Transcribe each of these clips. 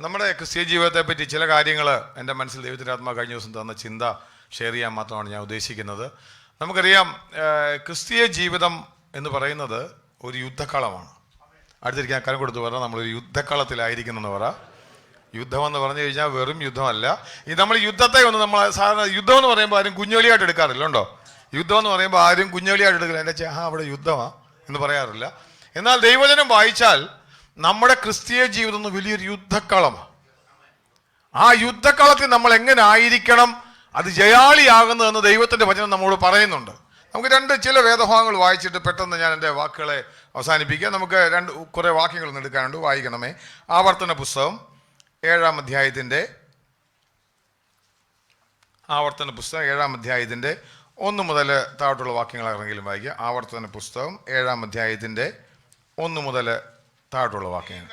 നമ്മുടെ ക്രിസ്തീയ ജീവിതത്തെ പറ്റി ചില കാര്യങ്ങൾ എൻ്റെ മനസ്സിൽ ദൈവത്തിൻ്റെ ആത്മാവ് കഴിഞ്ഞ ദിവസം തന്ന ചിന്ത ഷെയർ ചെയ്യാൻ മാത്രമാണ് ഞാൻ ഉദ്ദേശിക്കുന്നത്. നമുക്കറിയാം, ക്രിസ്തീയ ജീവിതം എന്ന് പറയുന്നത് ഒരു യുദ്ധക്കളമാണ്. അടുത്തിരിക്കാൻ കരം കൊടുത്ത് പറ, നമ്മളൊരു യുദ്ധക്കളത്തിലായിരിക്കുന്നെന്ന് പറ. യുദ്ധമെന്ന് പറഞ്ഞു കഴിഞ്ഞാൽ വെറും യുദ്ധമല്ല. ഈ നമ്മൾ യുദ്ധത്തെ ഒന്ന് നമ്മൾ സാധാരണ യുദ്ധം എന്ന് പറയുമ്പോൾ ആരും കുഞ്ഞുകളിയായിട്ട് എടുക്കാറില്ല. ഉണ്ടോ? യുദ്ധം എന്ന് പറയുമ്പോൾ ആരും കുഞ്ഞുകളിയായിട്ട് എടുക്കില്ല. എൻ്റെ അവിടെ യുദ്ധമാണ് എന്ന് പറയാറില്ല. എന്നാൽ ദൈവവചനം വായിച്ചാൽ നമ്മുടെ ക്രിസ്തീയ ജീവിതം ഒന്ന് വലിയൊരു യുദ്ധക്കളമാണ്. ആ യുദ്ധക്കളത്തിൽ നമ്മൾ എങ്ങനെ ആയിരിക്കണം, അത് ജയാളിയാകുന്നതെന്ന് ദൈവത്തിൻ്റെ വചനം നമ്മോട് പറയുന്നുണ്ട്. നമുക്ക് ചില വേദഭാഗങ്ങൾ വായിച്ചിട്ട് പെട്ടെന്ന് ഞാൻ എൻ്റെ വാക്കുകളെ അവസാനിപ്പിക്കുക. നമുക്ക് കുറേ വാക്യങ്ങളൊന്നും എടുക്കാനുണ്ട്, വായിക്കണമേ. ആവർത്തന പുസ്തകം 7-ാം അധ്യായത്തിൻ്റെ 1 മുതൽ താഴോട്ടുള്ള വാക്യങ്ങൾ ആരെങ്കിലും വായിക്കുക. ആവർത്തന പുസ്തകം 7-ാം അധ്യായത്തിൻ്റെ 1 മുതൽ താഴോട്ടുള്ള വാക്യങ്ങൾ.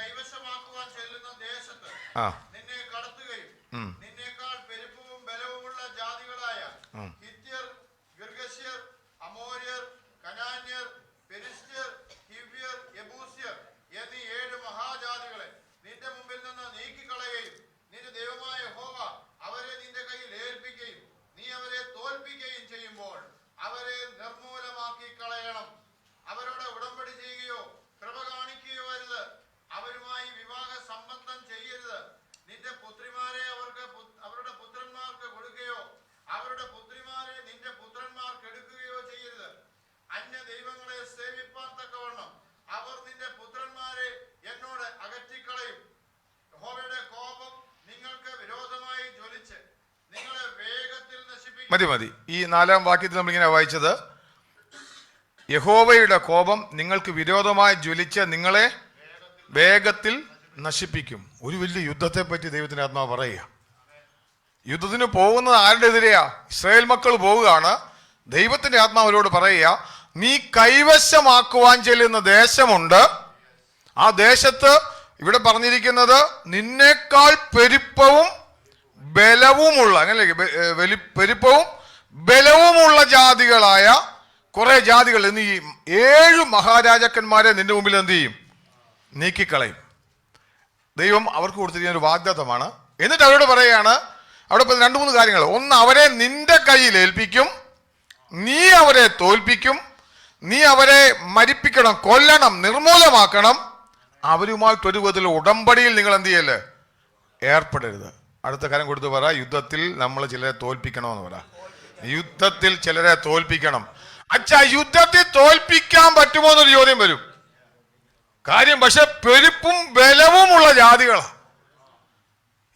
മതി. ഈ 4-ാം വാക്യത്തിൽ നമ്മളിങ്ങനെ വായിച്ചത്, യഹോവയുടെ കോപം നിങ്ങൾക്ക് വിരോധമായി ജ്വലിച്ച് നിങ്ങളെ വേഗത്തിൽ നശിപ്പിക്കും. ഒരു വലിയ യുദ്ധത്തെ പറ്റി ദൈവത്തിന്റെ ആത്മാവ് പറയുക. യുദ്ധത്തിന് പോകുന്നത് ആരുടെ എതിരെയാ? ഇസ്രായേൽ മക്കൾ പോവുകയാണ്. ദൈവത്തിന്റെ ആത്മാവരോട് പറയുക, നീ കൈവശമാക്കുവാൻ ചെല്ലുന്ന ദേശമുണ്ട്. ആ ദേശത്ത് ഇവിടെ പറഞ്ഞിരിക്കുന്നത് നിന്നേക്കാൾ പെരുപ്പവും ബലവുമുള്ള, അങ്ങനെ പെരുപ്പവും ബലവുമുള്ള ജാതികളായ കുറെ ജാതികൾ എന്നീ 7 മഹാരാജാക്കന്മാരെ നിന്റെ മുമ്പിൽ എന്ത് ചെയ്യും? നീക്കിക്കളയും. ദൈവം അവർക്ക് കൊടുത്തിരിക്കുന്ന ഒരു വാഗ്ദത്തമാണ്. എന്നിട്ട് അവരോട് പറയുകയാണ്, അവിടെ 2-3 കാര്യങ്ങൾ. ഒന്ന്, അവരെ നിന്റെ കയ്യിൽ ഏൽപ്പിക്കും, നീ അവരെ തോൽപ്പിക്കും, നീ അവരെ മരിപ്പിക്കണം, കൊല്ലണം, നിർമൂലമാക്കണം. അവരുമായിട്ടൊരു വിധത്തിൽ ഉടമ്പടിയിൽ നിങ്ങൾ എന്ത് ചെയ്യല്ലേ? ഏർപ്പെടരുത്. അടുത്ത കാര്യം കൊടുത്ത് പറ, യുദ്ധത്തിൽ നമ്മൾ ചിലരെ തോൽപ്പിക്കണമെന്ന് പറ. യുദ്ധത്തിൽ ചിലരെ തോൽപ്പിക്കണം. അച്ഛാ, യുദ്ധത്തിൽ തോൽപ്പിക്കാൻ പറ്റുമോ എന്നൊരു ചോദ്യം വരും. കാര്യം പക്ഷെ പെരുപ്പും ബലവുമുള്ള ജാതികളാണ്.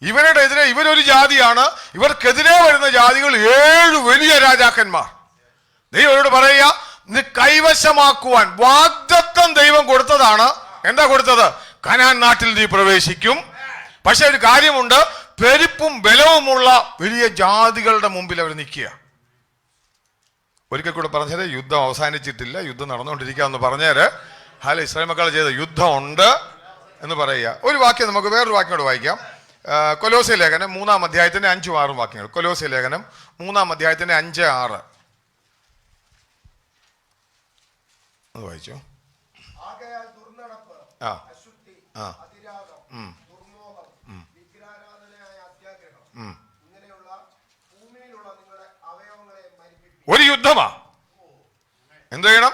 ഇവരുടെ എതിരെ ഇവരൊരു ജാതിയാണ്. ഇവർക്കെതിരെ വരുന്ന ജാതികൾ 7 വലിയ രാജാക്കന്മാർ. ദൈവം പറയുക, ഇത് കൈവശമാക്കുവാൻ വാഗ്ദത്തം ദൈവം കൊടുത്തതാണ്. എന്താ കൊടുത്തത്? കനാൻ നാട്ടിൽ നീ പ്രവേശിക്കും. പക്ഷെ ഒരു കാര്യമുണ്ട്, പെരുപ്പും ബലവുമുള്ള വലിയ ജാതികളുടെ മുമ്പിൽ അവർ നിൽക്കുക. ഒരിക്കൽ കൂടെ പറഞ്ഞത്, യുദ്ധം അവസാനിച്ചിട്ടില്ല, യുദ്ധം നടന്നുകൊണ്ടിരിക്കുകയെന്ന് പറഞ്ഞേര്. ഇസ്രായേൽ മക്കൾ ചെയ്ത യുദ്ധം ഉണ്ട് എന്ന് പറയുക. ഒരു വാക്യം നമുക്ക് വേറൊരു വാക്യം കൂടെ വായിക്കാം. കൊലോസ്യ ലേഖനം 3-ാം അധ്യായത്തിന്റെ 5-6 വാക്യങ്ങൾ. കൊലോസ്യ ലേഖനം 3-ാം അധ്യായത്തിന്റെ 5-6 അത് വായിച്ചോ. ഒരു യുദ്ധമാ. എന്ത് ചെയ്യണം?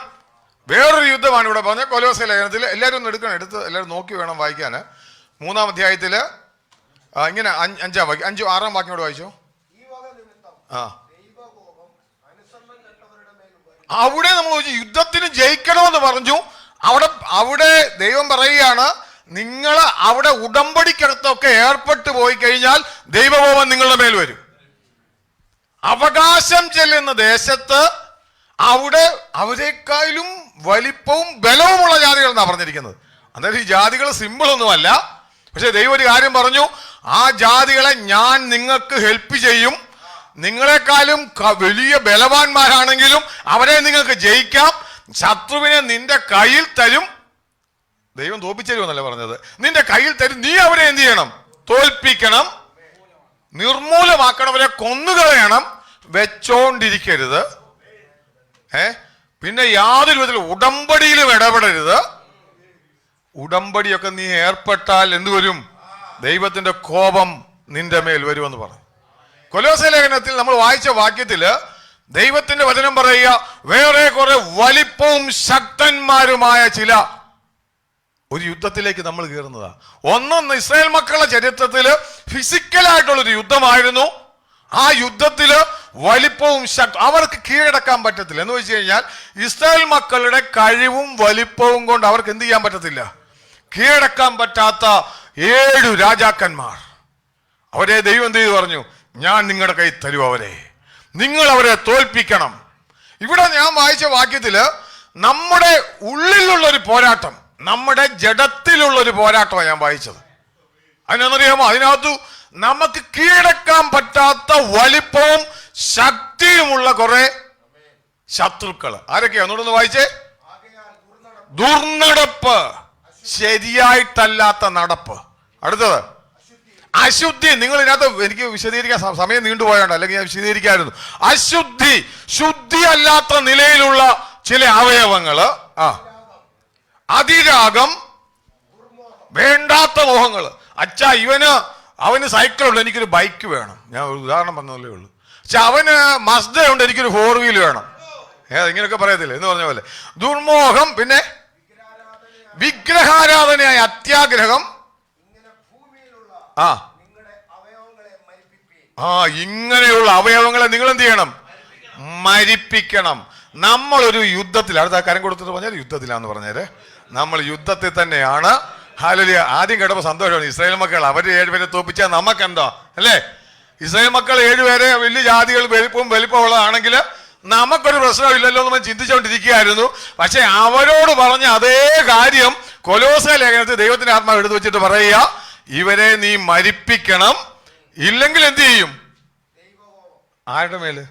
വേറൊരു യുദ്ധമാണ് ഇവിടെ പറഞ്ഞത്. കൊലോസ്യ ലേഖനത്തിൽ എല്ലാവരും ഒന്ന് എടുക്കണം, എല്ലാവരും നോക്കി വേണം വായിക്കാൻ. 3-ാം അധ്യായത്തില് ഇങ്ങനെ 5-ാം വാക്യം, 5-6 വാക്യം കൂടെ വായിച്ചോ. അവിടെ നമ്മൾ യുദ്ധത്തിന് ജയിക്കണമെന്ന് പറഞ്ഞു. അവിടെ ദൈവം പറയുകയാണ്, നിങ്ങൾ അവിടെ ഉടമ്പടിക്കടുത്തൊക്കെ ഏർപ്പെട്ടു പോയി കഴിഞ്ഞാൽ ദൈവകോപം നിങ്ങളുടെ മേൽ വരും. അവകാശം ചെല്ലുന്ന ദേശത്ത് അവിടെ അവരെക്കാളും വലിപ്പവും ബലവുമുള്ള ജാതികൾ എന്നാണ് പറഞ്ഞിരിക്കുന്നത്. അതായത് ഈ ജാതികൾ സിമ്പിൾ ഒന്നുമല്ല. പക്ഷെ ദൈവം ഒരു കാര്യം പറഞ്ഞു, ആ ജാതികളെ ഞാൻ നിങ്ങൾക്ക് ഹെൽപ്പ് ചെയ്യും. നിങ്ങളെക്കാളും വലിയ ബലവാന്മാരാണെങ്കിലും അവരെ നിങ്ങൾക്ക് ജയിക്കാം. ശത്രുവിനെ നിന്റെ കയ്യിൽ തരും. ദൈവം തോൽപ്പിച്ചരുമെന്നല്ല പറഞ്ഞത്, നിന്റെ കയ്യിൽ തരും. നീ അവരെ എന്ത് ചെയ്യണം? തോൽപ്പിക്കണം, നിർമൂലമാക്കണം, അവരെ കൊന്നുകളയണം. വെച്ചോണ്ടിരിക്കരുത്. പിന്നെ യാതൊരു വിധത്തിലും ഉടമ്പടിയിലും ഇടപെടരുത്. ഉടമ്പടിയൊക്കെ നീ ഏർപ്പെട്ടാൽ എന്ത് വരും? ദൈവത്തിന്റെ കോപം നിന്റെ മേൽ വരുമെന്ന് പറഞ്ഞു. കൊലോസ്യ ലേഖനത്തിൽ നമ്മൾ വായിച്ച വാക്യത്തില് ദൈവത്തിന്റെ വചനം പറയുക, വേറെ കുറെ വലിപ്പവും ശക്തന്മാരുമായ ചില ഒരു യുദ്ധത്തിലേക്ക് നമ്മൾ കയറുന്നതാ. ഒന്നൊന്ന് ഇസ്രായേൽ മക്കളുടെ ചരിത്രത്തില് ഫിസിക്കലായിട്ടുള്ളൊരു യുദ്ധമായിരുന്നു. ആ യുദ്ധത്തില് വലിപ്പവും അവർക്ക് കീഴടക്കാൻ പറ്റത്തില്ല. എന്ന് വെച്ച് കഴിഞ്ഞാൽ ഇസ്രായേൽ മക്കളുടെ കഴിവും വലിപ്പവും കൊണ്ട് അവർക്ക് എന്ത് ചെയ്യാൻ പറ്റത്തില്ല, കീഴടക്കാൻ പറ്റാത്ത 7 രാജാക്കന്മാർ. അവരെ ദൈവം എന്ത് ചെയ്തു പറഞ്ഞു, ഞാൻ നിങ്ങളുടെ കയ്യിൽ തരും അവരെ, നിങ്ങൾ അവരെ തോൽപ്പിക്കണം. ഇവിടെ ഞാൻ വായിച്ച വാക്യത്തില് നമ്മുടെ ഉള്ളിലുള്ളൊരു പോരാട്ടം, നമ്മുടെ ജഡത്തിലുള്ളൊരു പോരാട്ടമാണ് ഞാൻ വായിച്ചത്. അതിനെന്നറിയാമോ, അതിനകത്ത് നമുക്ക് കീഴടക്കാൻ പറ്റാത്ത വലിപ്പവും ശക്തിയുമുള്ള കുറെ ശത്രുക്കള്. ആരൊക്കെയാ ഒന്നുകൂടെ വായിച്ചേ. ദുർനടപ്പ്, ശരിയായിട്ടല്ലാത്ത നടപ്പ്. അടുത്തത് അശുദ്ധി. നിങ്ങൾ ഇതിനകത്ത് എനിക്ക് വിശദീകരിക്കാൻ സമയം നീണ്ടുപോയോണ്ട്, അല്ലെങ്കിൽ ഞാൻ വിശദീകരിക്കായിരുന്നു. അശുദ്ധി, ശുദ്ധി അല്ലാത്ത നിലയിലുള്ള ചില അവയവങ്ങള്. അതിരാഗം, വേണ്ടാത്ത മോഹങ്ങള്. അച്ഛാ അവന് സൈക്കിളുണ്ട്, എനിക്കൊരു ബൈക്ക് വേണം. ഞാൻ ഒരു ഉദാഹരണം പറഞ്ഞതല്ലേ ഉള്ളൂ. പക്ഷെ അവന് മസ്ദ ഉണ്ട്, എനിക്കൊരു 4 വീൽ വേണം. ഇങ്ങനെയൊക്കെ പറയത്തില്ല എന്ന് പറഞ്ഞ പോലെ. ദുർമോഹം, പിന്നെ വിഗ്രഹാരാധനയായ അത്യാഗ്രഹം. ഇങ്ങനെയുള്ള അവയവങ്ങളെ നിങ്ങൾ എന്ത് ചെയ്യണം, മരിപ്പിക്കണം. നമ്മളൊരു യുദ്ധത്തിൽ, അടുത്ത കാര്യം കൊടുത്തിട്ട് പറഞ്ഞാൽ യുദ്ധത്തിലാന്ന് പറഞ്ഞാല് നമ്മൾ യുദ്ധത്തിൽ തന്നെയാണ്. ഹല്ലേലൂയ. ആദ്യം കേട്ടപ്പോൾ സന്തോഷമാണ്. ഇസ്രായേൽ മക്കൾ അവര് 7 പേരെ തോപ്പിച്ചാൽ നമുക്കെന്താ അല്ലേ? ഇസ്രായേൽ മക്കൾ 7 പേരെ വലിയ ജാതികൾ വലിപ്പമുള്ളതാണെങ്കിൽ നമുക്കൊരു പ്രശ്നമില്ലല്ലോ എന്ന് ചിന്തിച്ചുകൊണ്ടിരിക്കുകയായിരുന്നു. പക്ഷെ അവരോട് പറഞ്ഞ അതേ കാര്യം കൊലോസ്യ ലേഖനത്തിൽ ദൈവത്തിന്റെ ആത്മാവ് എടുത്തു വെച്ചിട്ട് പറയുക, ഇവരെ നീ മരിപ്പിക്കണം, ഇല്ലെങ്കിൽ എന്ത് ചെയ്യും? ആരുടെ മേല്?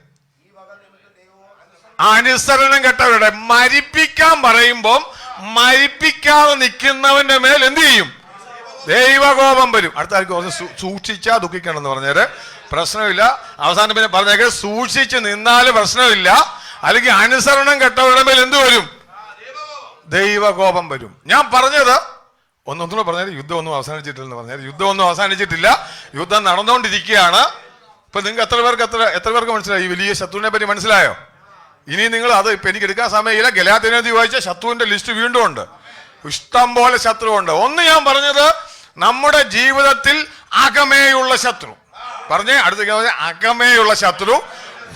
അനുസരണം കെട്ടവരുടെ. മരിപ്പിക്കാൻ പറയുമ്പം മരിപ്പിക്കാതെ നിൽക്കുന്നവന്റെ മേൽ എന്ത് ചെയ്യും? ദൈവകോപം വരും. അടുത്ത ആർക്ക് പറഞ്ഞു, സൂക്ഷിച്ചാ ദുഃഖിക്കണം എന്ന് പറഞ്ഞേര് പ്രശ്നമില്ല. അവസാനം പിന്നെ പറഞ്ഞേക്ക്, സൂക്ഷിച്ച് നിന്നാല് പ്രശ്നമില്ല, അല്ലെങ്കിൽ അനുസരണം കെട്ടവരുടെ മേൽ എന്ത് വരും? ദൈവകോപം വരും. ഞാൻ പറഞ്ഞത് ഒന്നുകൂടെ പറഞ്ഞാൽ യുദ്ധമൊന്നും അവസാനിച്ചിട്ടില്ലെന്ന് പറഞ്ഞാൽ യുദ്ധമൊന്നും അവസാനിച്ചിട്ടില്ല, യുദ്ധം നടന്നുകൊണ്ടിരിക്കുകയാണ്. ഇപ്പൊ നിങ്ങൾക്ക് എത്ര പേർക്ക് മനസ്സിലായി? ഈ വലിയ ശത്രുവിനെ പറ്റി മനസ്സിലായോ? ഇനി നിങ്ങൾ അത് ഇപ്പൊ എനിക്ക് എടുക്കാൻ സമയമില്ല. ഗലാത്യനോട് വായിച്ച ശത്രുവിന്റെ ലിസ്റ്റ് വീണ്ടും ഉണ്ട്, ഇഷ്ടം പോലെ ശത്രുവുണ്ട്. ഒന്ന് ഞാൻ പറഞ്ഞത് നമ്മുടെ ജീവിതത്തിൽ അകമേയുള്ള ശത്രു. പറഞ്ഞേ അടുത്ത അകമേയുള്ള ശത്രു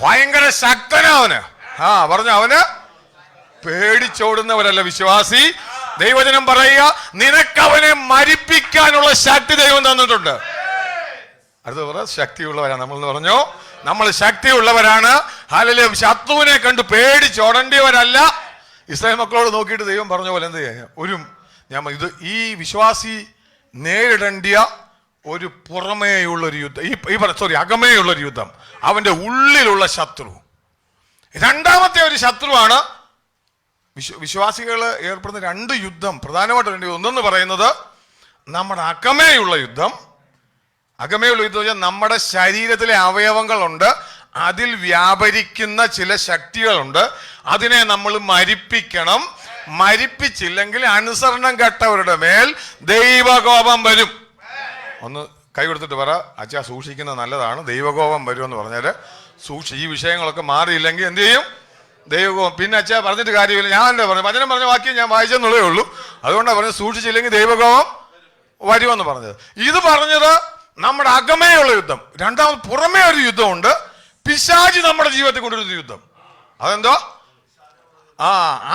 ഭയങ്കര ശക്തനവന്. പറഞ്ഞു അവന് പേടിച്ചോടുന്നവരല്ല വിശ്വാസി. ദൈവജനം പറയുക, നിനക്കവനെ മരിപ്പിക്കാനുള്ള ശക്തി ദൈവം തന്നിട്ടുണ്ട്. അടുത്ത പറ, ശക്തിയുള്ളവരാണ് നമ്മൾ എന്ന് പറഞ്ഞു. നമ്മൾ ശക്തിയുള്ളവരാണ്. ഹല്ലേലൂയ. ശത്രുവിനെ കണ്ട് പേടിച്ചോടേണ്ടിയവരല്ല. ഇസ്രായേൽ മക്കളോട് നോക്കിയിട്ട് ദൈവം പറഞ്ഞ പോലെ എന്ത് ചെയ്യാൻ ഇത് ഈ വിശ്വാസി നേരിടേണ്ടിയ ഒരു പുറമേയുള്ളൊരു യുദ്ധം, അകമേയുള്ളൊരു യുദ്ധം, അവന്റെ ഉള്ളിലുള്ള ശത്രു. രണ്ടാമത്തെ ഒരു ശത്രുവാണ് വിശ്വാസികൾ ഏർപ്പെടുന്ന 2 യുദ്ധം, പ്രധാനമായിട്ട് 2. ഒന്നെന്ന് പറയുന്നത് നമ്മുടെ അകമേയുള്ള യുദ്ധം. അകമേയുള്ള യുദ്ധം വെച്ചാൽ നമ്മുടെ ശരീരത്തിലെ അവയവങ്ങളുണ്ട്, അതിൽ വ്യാപരിക്കുന്ന ചില ശക്തികളുണ്ട്, അതിനെ നമ്മൾ മരിപ്പിക്കണം. മരിപ്പിച്ചില്ലെങ്കിൽ അനുസരണം കെട്ടവരുടെ മേൽ ദൈവകോപം വരും. ഒന്ന് കൈ കൊടുത്തിട്ട് പറ, അച്ഛാ സൂക്ഷിക്കുന്നത് നല്ലതാണ്, ദൈവകോപം വരും എന്ന് പറഞ്ഞാല് ഈ വിഷയങ്ങളൊക്കെ മാറിയില്ലെങ്കിൽ എന്ത് ചെയ്യും? ദൈവകോപം. പിന്നെ അച്ഛാ പറഞ്ഞിട്ട് കാര്യമില്ല, ഞാൻ എന്താ പറഞ്ഞു, വചനം പറഞ്ഞ വാക്യം ഞാൻ വായിച്ചെന്നുള്ളേ ഉള്ളൂ. അതുകൊണ്ടാണ് പറഞ്ഞത് സൂക്ഷിച്ചില്ലെങ്കിൽ ദൈവകോപം വരുമെന്ന് പറഞ്ഞത്. ഇത് പറഞ്ഞത് നമ്മുടെ അകമേയുള്ള യുദ്ധം. രണ്ടാമത് പുറമേ ഒരു യുദ്ധമുണ്ട്, പിശാച് നമ്മുടെ ജീവിതത്തിൽ കൊണ്ടുവരുന്ന യുദ്ധം. അതെന്തോ?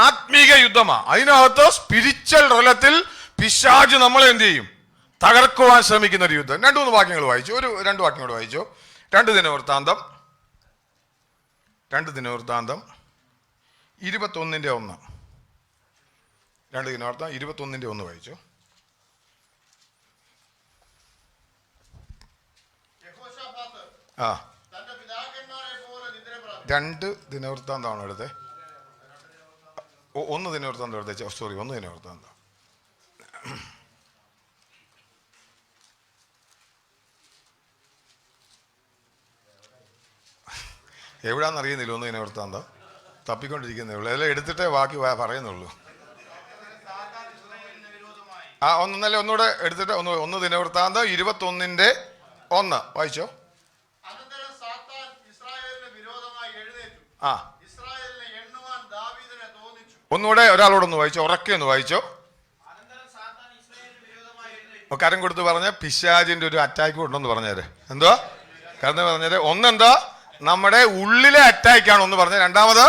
ആത്മീക യുദ്ധമാ. അതിനകത്ത് സ്പിരിച്വൽ തലത്തിൽ പിശാച് നമ്മളെ എന്ത് ചെയ്യും? തകർക്കുവാൻ ശ്രമിക്കുന്ന ഒരു യുദ്ധം. 2-3 വാക്യങ്ങൾ വായിച്ചു. 2 വാക്യങ്ങൾ വായിച്ചു. 2 ദിനവൃത്താന്തം 21:1. 2 ദിനവൃത്താന്തം 21:1 വായിച്ചു. ആ 2 ദിനവൃത്താന്തമാണ് എടുത്തേ. 1 ദിനവൃത്താന്തം എടുത്തേ. സോറി, 1 ദിനവൃത്താന്തം. എവിടാന്നറിയുന്നില്ല. 1 ദിനവൃത്താന്തം തപ്പിക്കൊണ്ടിരിക്കുന്നേ ഉള്ളൂ. എല്ലാം എടുത്തിട്ടേ ബാക്കി പറയുന്നുള്ളൂ. ഒന്നല്ലേ ഒന്നുകൂടെ എടുത്തിട്ട് ഒന്ന് ദിനവൃത്താന്തം 21:1 വായിച്ചോ. ഒന്നുകൂടെ ഒരാളോടൊന്ന് വായിച്ചോ, ഉറക്കെ ഒന്ന് വായിച്ചോ. കരം കൊടുത്ത് പറഞ്ഞ പിശാചിന്റെ ഒരു അറ്റാക്ക് ഉണ്ടെന്ന് പറഞ്ഞേരെ. എന്തുവാ കാരണം പറഞ്ഞേരെ? ഒന്നെന്താ നമ്മുടെ ഉള്ളിലെ അറ്റാക്കാണ് ഒന്ന് പറഞ്ഞ. രണ്ടാമത്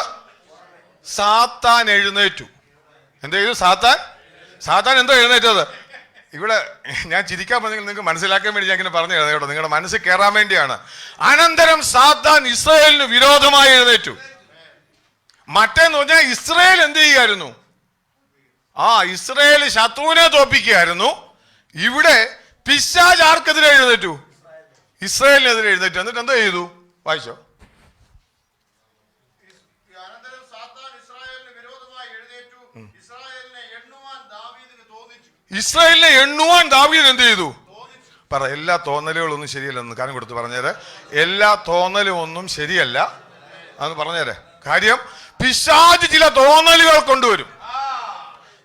സാത്താൻ എഴുന്നേറ്റു. എന്ത് ചെയ്തു? സാത്താൻ എന്തോ എഴുന്നേറ്റത്. ഇവിടെ ഞാൻ ചിരിക്കാൻ പറഞ്ഞെങ്കിൽ നിങ്ങൾക്ക് മനസ്സിലാക്കാൻ വേണ്ടി ഞാൻ ഇങ്ങനെ പറഞ്ഞു തരാം കേട്ടോ, നിങ്ങളുടെ മനസ്സിൽ കയറാൻ വേണ്ടിയാണ്. അനന്തരം സാത്താൻ ഇസ്രായേലിന് വിരോധമായി എഴുന്നേറ്റു. മറ്റേന്ന് പറഞ്ഞാൽ ഇസ്രായേൽ എന്ത് ചെയ്യുമായിരുന്നു? ഇസ്രായേൽ ശത്രുവിനെ തോൽപ്പിക്കുകയായിരുന്നു. ഇവിടെ പിശാച് ആർക്കെതിരെ എഴുന്നേറ്റു? ഇസ്രായേലിനെതിരെ എഴുന്നേറ്റു. എന്നിട്ട് എന്താ ചെയ്തു? വായിച്ചോ. ഇസ്രായേലിനെ എണ്ണുവാൻ ദാവീദ് എന്ത് ചെയ്തു? പറ. എല്ലാ തോന്നലുകളൊന്നും ശരിയല്ലെന്ന് കാര്യം കൊടുത്ത് പറഞ്ഞേരെ. എല്ലാ തോന്നലും ഒന്നും ശരിയല്ല അന്ന് പറഞ്ഞേരെ. കാര്യം പിശാച് ചില തോന്നലുകൾ കൊണ്ടുവരും.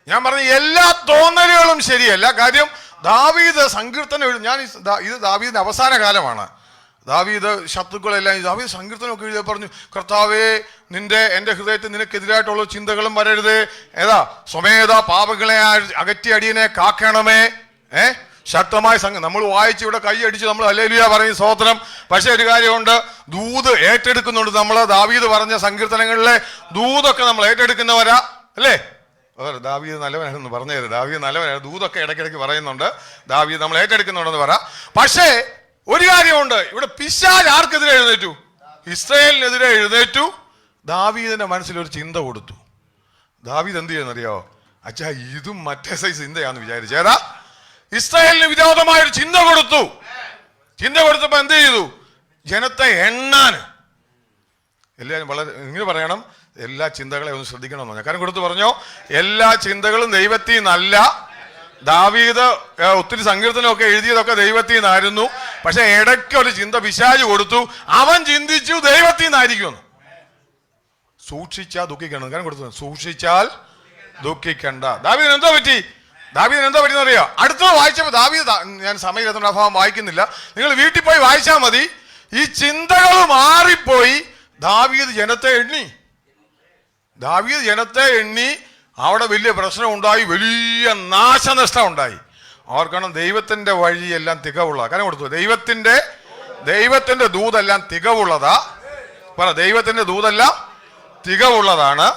ഞാൻ പറഞ്ഞു എല്ലാ തോന്നലുകളും ശരിയല്ല. കാര്യം ദാവീദ് സങ്കീർത്തനം ഇത് ദാവീദിന്റെ അവസാന കാലമാണ്. ദാവീദ് ശത്രുക്കളെല്ലാം ദാവീദ് സങ്കീർത്തനമൊക്കെ എഴുതി പറഞ്ഞു, കർത്താവേ എൻ്റെ ഹൃദയത്തിൽ നിനക്കെതിരായിട്ടുള്ള ചിന്തകളും വരരുത്. സ്വമേധ പാപങ്ങളെ അകറ്റി അടിയനെ കാക്കണമേ. ശക്തമായ നമ്മൾ വായിച്ച് ഇവിടെ കൈയടിച്ച് നമ്മൾ ഹല്ലേലൂയ പറയും, സ്തോത്രം. പക്ഷെ ഒരു കാര്യമുണ്ട്, ദൂത് ഏറ്റെടുക്കുന്നുണ്ട്. നമ്മൾ ദാവീദ് പറഞ്ഞ സങ്കീർത്തനങ്ങളിലെ ദൂതൊക്കെ നമ്മൾ ഏറ്റെടുക്കുന്നവരാ അല്ലേ? ദാവീദ് നല്ലവനാണെന്ന് പറഞ്ഞത്. ദാവീദ് നല്ലവനാണ്, ദൂതൊക്കെ ഇടയ്ക്കിടയ്ക്ക് പറയുന്നുണ്ട്. ദാവീദ് നമ്മൾ ഏറ്റെടുക്കുന്നുണ്ടെന്ന് പറ. പക്ഷേ ഒരു കാര്യമുണ്ട്, ഇവിടെ പിശാച് ആർക്കെതിരെ എഴുന്നേറ്റു? ഇസ്രായേലിനെതിരെ എഴുന്നേറ്റു. ദാവീദിന്റെ മനസ്സിലൊരു ചിന്ത കൊടുത്തു. ദാവീദ് എന്ത് ചെയ്യുന്നറിയോ? അച്ഛാ ഇതും മറ്റേ സൈസ് ചിന്തയാന്ന് വിചാരിച്ചേതാ. ഇസ്രായേലിന് വിരോധമായൊരു ചിന്ത കൊടുത്തു. ചിന്ത കൊടുത്തപ്പോ എന്ത് ചെയ്തു? ജനത്തെ എണ്ണാന് എല്ലാവരും വളരെ ഇങ്ങനെ പറയണം, എല്ലാ ചിന്തകളെ ഒന്ന് ശ്രദ്ധിക്കണമെന്ന് പറഞ്ഞു. കാരണം കൊടുത്ത് പറഞ്ഞോ, എല്ലാ ചിന്തകളും ദൈവത്തിൽ നിന്നല്ല. ദാവീദ് ഒത്തിരി സങ്കീർത്തനമൊക്കെ എഴുതിയതൊക്കെ ദൈവത്തിൽ നിന്നായിരുന്നു. പക്ഷെ ഇടയ്ക്ക് ഒരു ചിന്ത പിശാച് കൊടുത്തു. അവൻ ചിന്തിച്ചു ദൈവത്തിൽ നിന്നായിരിക്കുമെന്ന്. സൂക്ഷിച്ചാൽ ദുഃഖിക്കണം. കാരണം കൊടുത്തു, സൂക്ഷിച്ചാൽ ദുഃഖിക്കണ്ട. ദാവീദിന് എന്തോ പറ്റിയെന്ന് അറിയോ? അടുത്തത് വായിച്ചപ്പോൾ ദാവീദ്, ഞാൻ സമയത്തിൻ്റെ അഭാവം വായിക്കുന്നില്ല, നിങ്ങൾ വീട്ടിൽ പോയി വായിച്ചാൽ മതി. ഈ ചിന്തകൾ മാറിപ്പോയി. ദാവീദ് ജനത്തെ എണ്ണി അവിടെ വലിയ പ്രശ്നം ഉണ്ടായി, വലിയ നാശനഷ്ടം ഉണ്ടായി. അവർക്കാണ് ദൈവത്തിന്റെ വഴിയെല്ലാം തികവുള്ള. കാരണം കൊടുത്തു, ദൈവത്തിന്റെ ദൂതെല്ലാം തികവുള്ളതാ. പറ, ദൈവത്തിന്റെ ദൂതെല്ലാം തികവുള്ളതാണ്.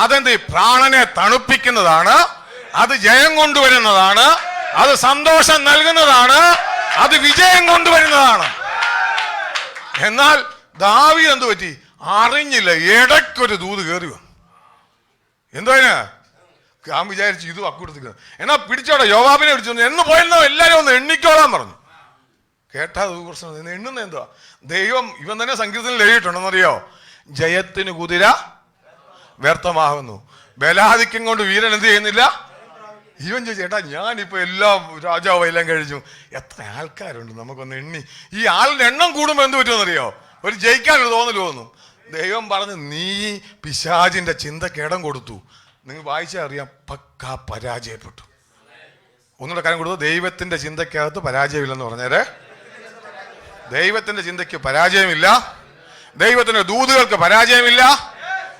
അതെന്ത്? പ്രാണനെ തണുപ്പിക്കുന്നതാണ്, അത് ജയം കൊണ്ടുവരുന്നതാണ്, അത് സന്തോഷം നൽകുന്നതാണ്, അത് വിജയം കൊണ്ടുവരുന്നതാണ്. എന്നാൽ ദാവീദ് എന്ത് പറ്റി? അറിഞ്ഞില്ല, ഇടയ്ക്കൊരു ദൂത് കയറി വന്നു. എന്തോ ഞാൻ വിചാരിച്ചു ഇത് അക്കൂടത്തേക്ക് എന്നാ പിടിച്ചോടെ. യോവാബിനെ പിടിച്ചു എന്ന് പോയെന്നോ എല്ലാരും ഒന്ന് എണ്ണിക്കോളാൻ പറഞ്ഞു. കേട്ടാ പ്രശ്നം. എണ്ണുന്ന എന്തുവാ? ദൈവം ഇവൻ തന്നെ സങ്കീർത്തനത്തിൽ എഴുതിയിട്ടുണ്ടെന്നറിയോ? ജയത്തിന് കുതിര വ്യർത്ഥമാകുന്നു, ബലാധിക്യം കൊണ്ട് വീരൻ എന്ത് ചെയ്യുന്നില്ല. ഇവൻ ചോദിച്ചു, ചേട്ടാ ഞാനിപ്പോ എല്ലാം രാജാവ് എല്ലാം കഴിഞ്ഞു, എത്ര ആൾക്കാരുണ്ട് നമുക്കൊന്ന് എണ്ണി. ഈ ആളിന്റെ എണ്ണം കൂടുമ്പോ എന്ത് പറ്റുമെന്നറിയോ? ഒരു ജയിക്കാനൊരു തോന്നല് തോന്നും. ദൈവം പറഞ്ഞു, നീ പിശാചിന്റെ ചിന്തക്ക് ഇടം കൊടുത്തു. നിങ്ങൾ വായിച്ചാൽ അറിയാം, പക്കാ പരാജയപ്പെട്ടു. ഒന്നുകൂടെ കാര്യം കൊടുത്തു, ദൈവത്തിന്റെ ചിന്തക്കകത്ത് പരാജയമില്ലെന്ന് പറഞ്ഞേരെ. ദൈവത്തിന്റെ ചിന്തയ്ക്ക് പരാജയമില്ല, ദൈവത്തിന്റെ ദൂതുകൾക്ക് പരാജയമില്ല.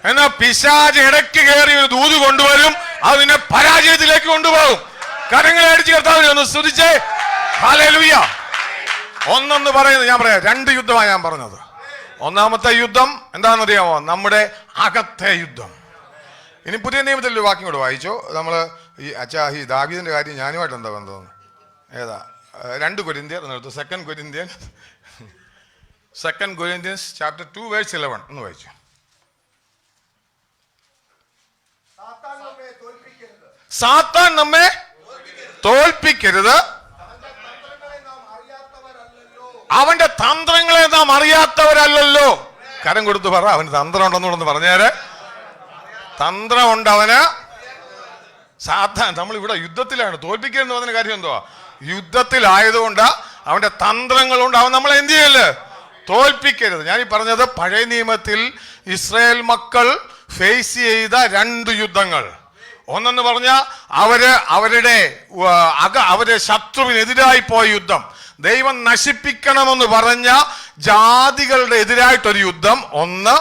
എന്നാൽ പിശാച് ഇടയ്ക്ക് കയറി ഒരു ദൂത് കൊണ്ടുവരും, അത് നിന്നെ പരാജയത്തിലേക്ക് കൊണ്ടുപോകും. കരങ്ങളെ അടിച്ച് കർത്താവിനെ ഒന്ന് സ്തുതിച്ചേ. ഹല്ലേലൂയ. ഒന്നെന്ന് പറയുന്നത് ഞാൻ പറയാം, 2 യുദ്ധമാണ് ഞാൻ പറഞ്ഞത്. ഒന്നാമത്തെ യുദ്ധം എന്താണെന്നറിയാമോ? നമ്മുടെ അകത്തെ യുദ്ധം. ഇനി പുതിയ നിയമത്തിൽ ഒരു വാക്യം കൂടെ വായിച്ചോ. നമ്മൾ ഈ ദാവീദിന്റെ കാര്യം ഞാനുമായിട്ട് എന്താ ബന്ധം? ഏതാ? 2 കൊരിന്ത്യർ എന്നെടുത്തു. 2 കൊരിന്ത്യൻസ് ചാപ്റ്റർ 2 വേഴ്സ് 11 ഒന്ന് വായിച്ചു. സാത്താൻ നമ്മെ തോൽപ്പിക്കരുത്, അവന്റെ തന്ത്രങ്ങളെ നാം അറിയാത്തവരല്ലല്ലോ. കരം കൊടുത്ത് പറ, അവന് തന്ത്രം ഉണ്ടെന്നുണ്ടെന്ന് പറഞ്ഞേരെ. തന്ത്രമുണ്ട് അവന്. സാത്താൻ നമ്മളിവിടെ യുദ്ധത്തിലാണ്. തോൽപ്പിക്കരുതെന്ന് പറഞ്ഞ കാര്യം എന്തുവാ? യുദ്ധത്തിലായതുകൊണ്ട് അവന്റെ തന്ത്രങ്ങളുണ്ട്. അവൻ നമ്മളെ എന്ത് ചെയ്യല്? തോൽപ്പിക്കരുത്. ഞാനീ പറഞ്ഞത് പഴയ നിയമത്തിൽ ഇസ്രായേൽ മക്കൾ ഫേസ് ചെയ്ത 2 യുദ്ധങ്ങൾ. ഒന്നെന്ന് പറഞ്ഞാൽ അവരുടെ ശത്രുവിനെതിരായി പോയ യുദ്ധം, ദൈവം നശിപ്പിക്കണമെന്ന് പറഞ്ഞ ജാതികളുടെ എതിരായിട്ടൊരു യുദ്ധം ഒന്ന്.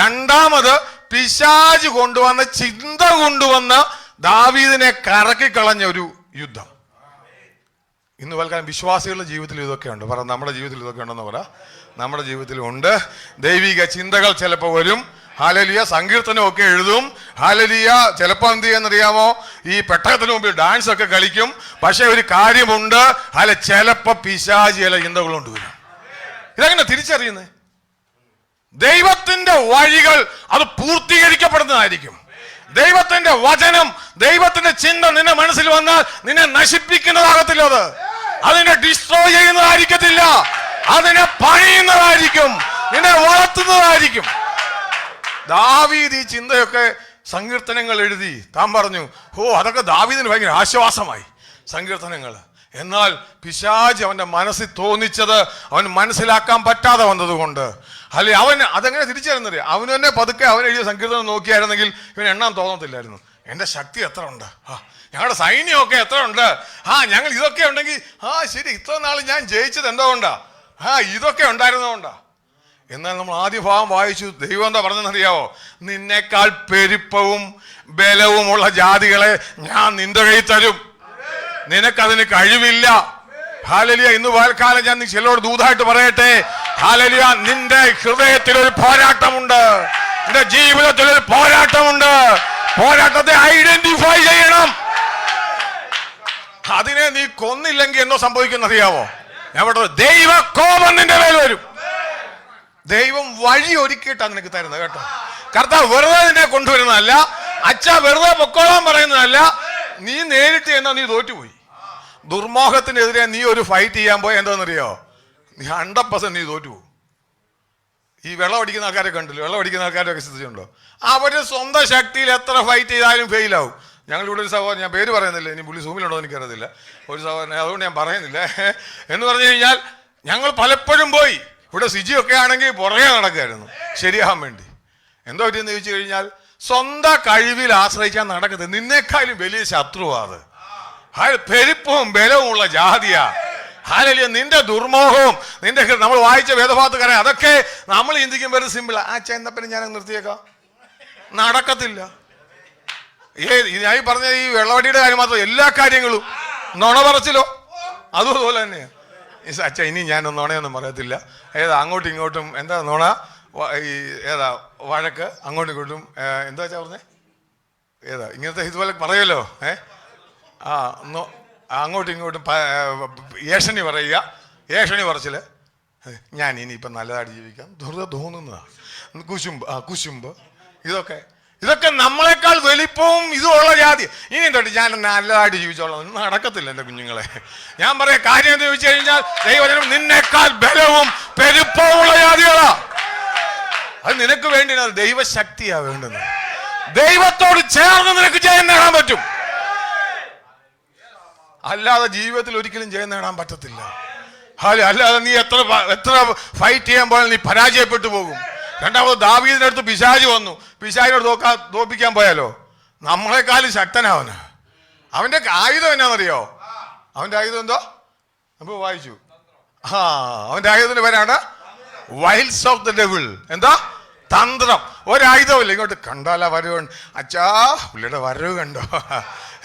രണ്ടാമത് പിശാച് കൊണ്ടുവന്ന ചിന്ത കൊണ്ടുവന്ന് ദാവീദിനെ കറക്കിക്കളഞ്ഞ ഒരു യുദ്ധം. ഇന്ന് പലകാലം വിശ്വാസികളുടെ ജീവിതത്തിൽ ഇതൊക്കെ ഉണ്ട്. പറ, നമ്മുടെ ജീവിതത്തിൽ ഇതൊക്കെ ഉണ്ടെന്ന് പറ. നമ്മുടെ ജീവിതത്തിലുണ്ട്. ദൈവിക ചിന്തകൾ ചിലപ്പോൾ വരും. ഹല്ലേലൂയ. സങ്കീർത്തനമൊക്കെ എഴുതും. ഹല്ലേലൂയ. ചിലപ്പോൾ എന്ത് ചെയ്യാന്നറിയാമോ, ഈ പെട്ടകത്തിന് മുമ്പിൽ ഡാൻസ് ഒക്കെ കളിക്കും. പക്ഷെ ഒരു കാര്യമുണ്ട്, ചിലപ്പോൾ പിശാചി ചില ചിന്തകൾ കൊണ്ടുവരും. ഇതെങ്ങനെ തിരിച്ചറിയുന്നത്? ദൈവത്തിന്റെ വഴികൾ അത് പൂർത്തീകരിക്കപ്പെടുന്നതായിരിക്കും. ദൈവത്തിന്റെ വചനം, ദൈവത്തിന്റെ ചിന്ത നിന്റെ മനസ്സിൽ വന്നാൽ നിന്നെ നശിപ്പിക്കുന്നതാകത്തില്ല. അതിനെ ഡിസ്ട്രോയ് ചെയ്യുന്നതായിരിക്കത്തില്ല, അതിനെ പണിയുന്നതായിരിക്കും, നിന്നെ വളർത്തുന്നതായിരിക്കും. ദാവീദ് ഈ ചിന്തയൊക്കെ സങ്കീർത്തനങ്ങൾ എഴുതി. താൻ പറഞ്ഞു, അതൊക്കെ ദാവീദിന് ഭയങ്കര ആശ്വാസമായി സങ്കീർത്തനങ്ങൾ. എന്നാൽ പിശാച് അവന്റെ മനസ്സിൽ തോന്നിച്ചത് അവൻ മനസ്സിലാക്കാൻ പറ്റാതെ വന്നതുകൊണ്ട്, അല്ലെ അവൻ അതെങ്ങനെ തിരിച്ചറിയുന്നത്? അവന് തന്നെ പതുക്കെ അവൻ എഴുതിയ സങ്കീർത്തനം നോക്കിയായിരുന്നെങ്കിൽ ഇവൻ എണ്ണാൻ തോന്നത്തില്ലായിരുന്നു. എൻ്റെ ശക്തി എത്ര ഉണ്ട്, ഞങ്ങളുടെ സൈന്യമൊക്കെ എത്ര ഉണ്ട്, ഞങ്ങൾ ഇതൊക്കെ ഉണ്ടെങ്കിൽ ശരി, ഇത്ര നാൾ ഞാൻ ജയിച്ചത് എന്തോ കൊണ്ടാ, ഇതൊക്കെ ഉണ്ടായിരുന്നതുകൊണ്ടാ. എന്നാൽ നമ്മൾ ആദ്യ ഭാഗം വായിച്ചു. ദൈവം എന്താ പറഞ്ഞെന്നറിയാവോ? നിന്നേക്കാൾ പെരുപ്പവും ബലവുമുള്ള ജാതികളെ ഞാൻ നിന്റെ കയ്യിൽ തരും, നിനക്കതിന് കഴിവില്ല. ഹല്ലേലൂയ. ഇന്ന് പകൽക്കാലം ഞാൻ ചിലരോട് ദൂതായിട്ട് പറയട്ടെ, ഹല്ലേലൂയ, നിന്റെ ഹൃദയത്തിൽ ഒരു പോരാട്ടമുണ്ട്, നിന്റെ ജീവിതത്തിൽ ഒരു പോരാട്ടമുണ്ട്. പോരാട്ടത്തെ ഐഡന്റിഫൈ ചെയ്യണം. അതിനെ നീ കൊന്നില്ലെങ്കിൽ എന്തോ സംഭവിക്കുന്നറിയാവോ? ഞാൻ പറഞ്ഞത്, ദൈവ കോപം നിന്റെ മേൽ വരും. ദൈവം വഴി ഒരുക്കിയിട്ടാണ് നിനക്ക് തരുന്നത് കേട്ടോ. കർത്താവ് വെറുതെ നിന്നെ കൊണ്ടുവരുന്നതല്ല, വെറുതെ പൊക്കോളാൻ പറയുന്നതല്ല. നീ നേരിട്ട് എന്നാ നീ തോറ്റുപോയി. ദുർമോഹത്തിനെതിരെ നീ ഒരു ഫൈറ്റ് ചെയ്യാൻ പോയി എന്താണെന്നറിയോ? നീ 100% നീ തോറ്റുപോകും. ഈ വെള്ളം അടിക്കുന്ന ആൾക്കാരെ കണ്ടില്ല? വെള്ളം അടിക്കുന്ന ആൾക്കാരൊക്കെ ശ്രദ്ധിച്ചിട്ടുണ്ടോ? അവര് സ്വന്തം ശക്തിയിൽ എത്ര ഫൈറ്റ് ചെയ്താലും ഫെയിലാവും. ഞങ്ങളിവിടെ ഒരു സഹോദരൻ, ഞാൻ പേര് പറയുന്നില്ല, ഇനി പുള്ളി സൂമിലുണ്ടോ എനിക്കറിയത്തില്ല, ഒരു സഹോദരൻ, അതുകൊണ്ട് ഞാൻ പറയുന്നില്ല. എന്ന് പറഞ്ഞു കഴിഞ്ഞാൽ ഞങ്ങൾ പലപ്പോഴും പോയി. ഇവിടെ സിജിയൊക്കെ ആണെങ്കിൽ പുറകെ നടക്കുകയായിരുന്നു ശരിയാകാൻ വേണ്ടി. എന്തോ പറ്റിയെന്ന് ചോദിച്ചു കഴിഞ്ഞാൽ, സ്വന്തം കഴിവിൽ ആശ്രയിക്കാൻ നടക്കുന്നത് നിന്നേക്കാളും വലിയ ശത്രുവാണ്. പെരുപ്പവും ബലവുമുള്ള ജാതിയാ. ഹല്ലേലൂയ. നിന്റെ ദുർമോഹവും നിന്റെ നമ്മൾ വായിച്ച വേദഭാഗത്ത് പറയാം, അതൊക്കെ നമ്മൾ ചിന്തിക്കും വെറുതെ സിമ്പിളാ. ചെന്നപ്പനെ ഞാൻ നിർത്തിയേക്കാം, നടക്കത്തില്ല. ഞാൻ ഈ പറഞ്ഞ ഈ വെള്ളവടിയുടെ കാര്യം മാത്രം, എല്ലാ കാര്യങ്ങളും നുണ പറച്ചിലോ അതുപോലെ തന്നെയാ. ഇനി ഞാനൊന്നും നുണയൊന്നും പറയത്തില്ല. അങ്ങോട്ടും ഇങ്ങോട്ടും എന്താ നുണ, ഈ വഴക്ക് അങ്ങോട്ടും ഇങ്ങോട്ടും എന്താ വെച്ചാ പറഞ്ഞേ, ഇങ്ങനത്തെ ഇതുപോലെ പറയുമല്ലോ. അങ്ങോട്ടും ഇങ്ങോട്ടും ഏഷണി പറയുക, ഏഷണി പറച്ചില്. ഞാൻ ഇനിയിപ്പം നല്ലതായിട്ട് ജീവിക്കാം, വെറുതെ തോന്നുന്നതാ. കുശുമ്പ്, ഇതൊക്കെ നമ്മളെക്കാൾ വലിപ്പവും ഇതുമുള്ള ജാതി. ഇനി തൊട്ട് ഞാൻ നല്ലതായിട്ട് ജീവിച്ചോളാം, നടക്കത്തില്ല എൻ്റെ കുഞ്ഞുങ്ങളെ. ഞാൻ പറയാം, കാര്യം എന്ന് ചോദിച്ചു കഴിഞ്ഞാൽ, ദൈവജനം നിന്നേക്കാൾ ബലവും പെരുപ്പവും ഉള്ള ജാതികളാ. അത് നിനക്ക് വേണ്ടി ദൈവശക്തിയാ വേണ്ടുന്നത്. ദൈവത്തോട് ചേർന്ന് നിനക്ക് ജയം നേടാൻ പറ്റും. അല്ലാതെ ജീവിതത്തിൽ ഒരിക്കലും ജയം നേടാൻ പറ്റത്തില്ല. അല്ലാതെ നീ എത്ര ഫൈറ്റ് ചെയ്യാൻ പോയാൽ നീ പരാജയപ്പെട്ടു പോകും. രണ്ടാമത് ദാവീദിന്റെ അടുത്ത് പിശാച് വന്നു. പിശാചിനോട് തോപ്പിക്കാൻ പോയാലോ? നമ്മളെക്കാളും ശക്തനാവന്. അവന്റെ ആയുധം എന്നാന്നറിയോ? അവന്റെ ആയുധം എന്തോ നമ്മൾ വായിച്ചു. അവന്റെ ആയുധത്തിന്റെ പേരാണ് വൈൽസ് ഓഫ് ദ ഡെവിൾ. എന്താ? തന്ത്രം. ഒരായുധമില്ല. ഇങ്ങോട്ട് കണ്ടാലാ വരവുണ്ട്. പുള്ളിയുടെ വരവ് കണ്ടോ?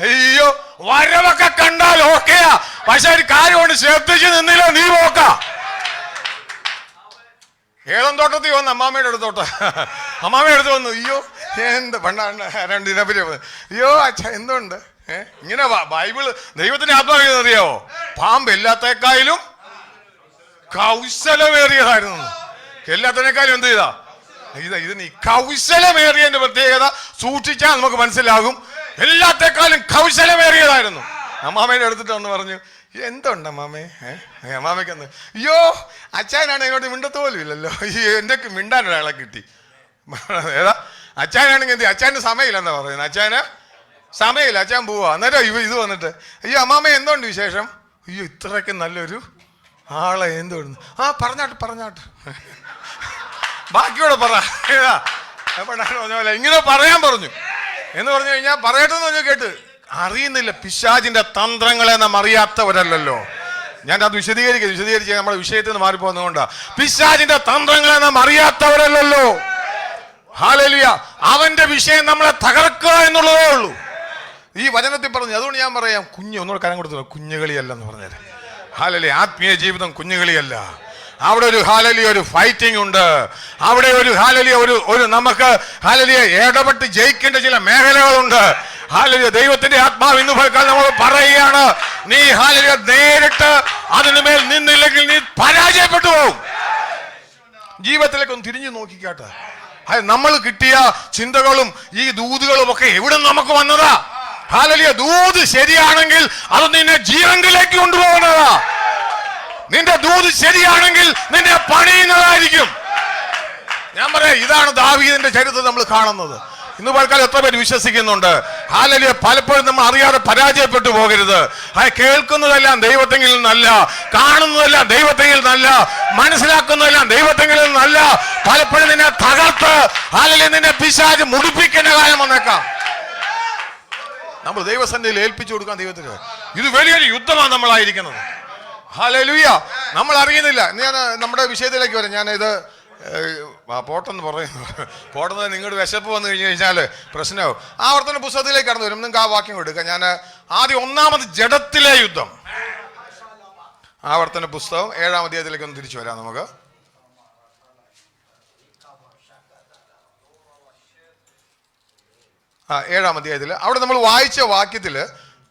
അയ്യോ, വരവൊക്കെ കണ്ടാൽ ഓക്കെയാ, പക്ഷെ ഒരു കാര്യമുണ്ട്, ശ്രദ്ധിച്ച് നിന്നില്ല നീ പോക്ക. ഏതം തോട്ടത്തിൽ വന്ന് അമ്മാമ്മയുടെ അടുത്തോട്ട്, അമ്മാമ്മയുടെ അടുത്ത് വന്നു. അയ്യോ എന്ത് രണ്ടിനെപ്പറ്റി അയ്യോ എന്തുണ്ട് ഇങ്ങനെ ബൈബിള് ദൈവത്തിന്റെ ആത്മാവ് അറിയാവോ? പാമ്പ് എല്ലാത്തേക്കായാലും കൗശലമേറിയതായിരുന്നു. എല്ലാത്തിനേക്കാളും എന്ത് ചെയ്താ ഇതിന് കൗശലമേറിയതിന്റെ പ്രത്യേകത സൂക്ഷിച്ചാൽ നമുക്ക് മനസ്സിലാകും. എല്ലാത്തേക്കാളും കൗശലമേറിയതായിരുന്നു. അമ്മാമ്മയുടെ എടുത്തിട്ട് വന്ന് പറഞ്ഞു, എന്തുണ്ട് അമ്മാമ്മേ? അമ്മാമ്മയ്ക്കെന്ന് അയ്യോ അച്ഛനാണ് ഇങ്ങോട്ട് മിണ്ടത്ത് പോലും ഇല്ലല്ലോ. എൻ്റെ മിണ്ടാനൊരാളെ കിട്ടി. അച്ഛനാണെങ്കിൽ എന്ത്, അച്ഛന് സമയമില്ലെന്നാ പറയുന്നത്. അച്ഛന് സമയമില്ല, അച്ഛൻ പോവാ. അന്നേരം ഇത് വന്നിട്ട് അയ്യോ അമ്മാമ്മ എന്തുണ്ട് വിശേഷം? അയ്യോ ഇത്രയ്ക്ക് നല്ലൊരു ആളെ എന്തുണ്ട്? പറഞ്ഞാട്ട് ബാക്കിയോടെ പറ. പറഞ്ഞ പോലെ ഇങ്ങനെ പറയാൻ പറഞ്ഞു. എന്ന് പറഞ്ഞു കഴിഞ്ഞാൽ പറയട്ടെ എന്ന് പറഞ്ഞു കേട്ട് അറിയുന്നില്ല. പിശാചിന്റെ തന്ത്രങ്ങളെ നാം അറിയാത്തവരല്ലോ. ഞാൻ അത് വിശദീകരിച്ച് നമ്മുടെ വിഷയത്തിൽ നിന്ന് മാറിപ്പോകുന്നതുകൊണ്ടാ. പിശാചിന്റെ തന്ത്രങ്ങളെ നാം അറിയാത്തവരല്ലോ. ഹല്ലേലൂയ. അവന്റെ വിഷയം നമ്മളെ തകർക്കുക എന്നുള്ളതേ ഉള്ളൂ. ഈ വചനത്തിൽ പറഞ്ഞു. അതുകൊണ്ട് ഞാൻ പറയാം, ഒന്നുകൂടെ കരം കൊടുത്തു, കുഞ്ഞുകളിയല്ലെന്ന് പറഞ്ഞത്. ഹല്ലേലൂയ. ആത്മീയ ജീവിതം കുഞ്ഞുകളിയല്ല. അവിടെ ഒരു ഹല്ലേലൂയ ഒരു ഫൈറ്റിംഗ് ഉണ്ട്. അവിടെ ഒരു ഹല്ലേലൂയ ഒരു നമുക്ക് ഹല്ലേലൂയ ഇടപെട്ട് ജയിക്കേണ്ട ചില മേഖലകളുണ്ട്. ഹല്ലേലൂയ. ദൈവത്തിന്റെ ആത്മാവ് ഇന്ന് പകൽ നമ്മൾ പറയുകയാണ്, നീ ഹല്ലേലൂയ നേരിട്ട് അതിനുമേൽ നിന്നില്ലെങ്കിൽ നീ പരാജയപ്പെട്ടു പോകും. ജീവിതത്തിലേക്ക് ഒന്ന് തിരിഞ്ഞു നോക്കിക്കാട്ടെ. നമ്മൾ കിട്ടിയ ചിന്തകളും ഈ ദൂതുകളും ഒക്കെ എവിടെ നമുക്ക് വന്നതാ? ഹല്ലേലൂയ. ദൂത് ശരിയാണെങ്കിൽ അത് നിന്നെ ജീവനിലേക്ക് കൊണ്ടുപോകുന്നതാ. നിന്റെ ദൂത് ശരിയാണെങ്കിൽ നിന്നെ പണിയുന്നതായിരിക്കും. ഞാൻ പറയാം, ഇതാണ് ദാവീദിന്റെ ചരിത്രം നമ്മൾ കാണുന്നത്. ഇന്ന് പലക്കാലം എത്ര പേര് വിശ്വസിക്കുന്നുണ്ട്? ഹല്ലേലൂയ. പലപ്പോഴും നമ്മൾ അറിയാതെ പരാജയപ്പെട്ടു പോകരുത്. കേൾക്കുന്നതെല്ലാം ദൈവത്തെങ്കിൽ നിന്നല്ല, കാണുന്നതെല്ലാം ദൈവത്തെങ്കിൽ നിന്നല്ല, മനസ്സിലാക്കുന്നതെല്ലാം ദൈവത്തെങ്കിൽ നിന്നല്ല. പലപ്പോഴും നിന്നെ തകർത്ത് ഹല്ലേലൂയ നിന്നെ പിശാച് മുടിപ്പിക്കുന്ന കാലം വന്നേക്കാം. നമ്മൾ ദൈവസന്നിധിയിൽ ഏൽപ്പിച്ചു കൊടുക്കാൻ ദൈവത്തിന്. ഇത് വലിയൊരു യുദ്ധമാണ് നമ്മളായിരിക്കുന്നത്. ഹല്ലേലൂയ. നമ്മൾ അറിയുന്നില്ല. ഞാൻ നമ്മുടെ വിഷയത്തിലേക്ക് വരാം. ഞാനിത് പോട്ടെന്ന് പോട്ടെന്ന് നിങ്ങളുടെ വിശപ്പ് വന്നു കഴിഞ്ഞാൽ പ്രശ്നമാവും. ആവർത്തന പുസ്തകത്തിലേക്ക് കടന്നു വരും. നിങ്ങൾക്ക് ആ വാക്യം എടുക്കാം. ഞാൻ ആദ്യം ഒന്നാമത് ജഡത്തിലെ യുദ്ധം, ആവർത്തന പുസ്തകം 7-ാം അധ്യായത്തിലേക്ക് ഒന്ന് തിരിച്ചു വരാം നമുക്ക്. ആ 7-ാം അധ്യായത്തിൽ അവിടെ നമ്മൾ വായിച്ച വാക്യത്തിൽ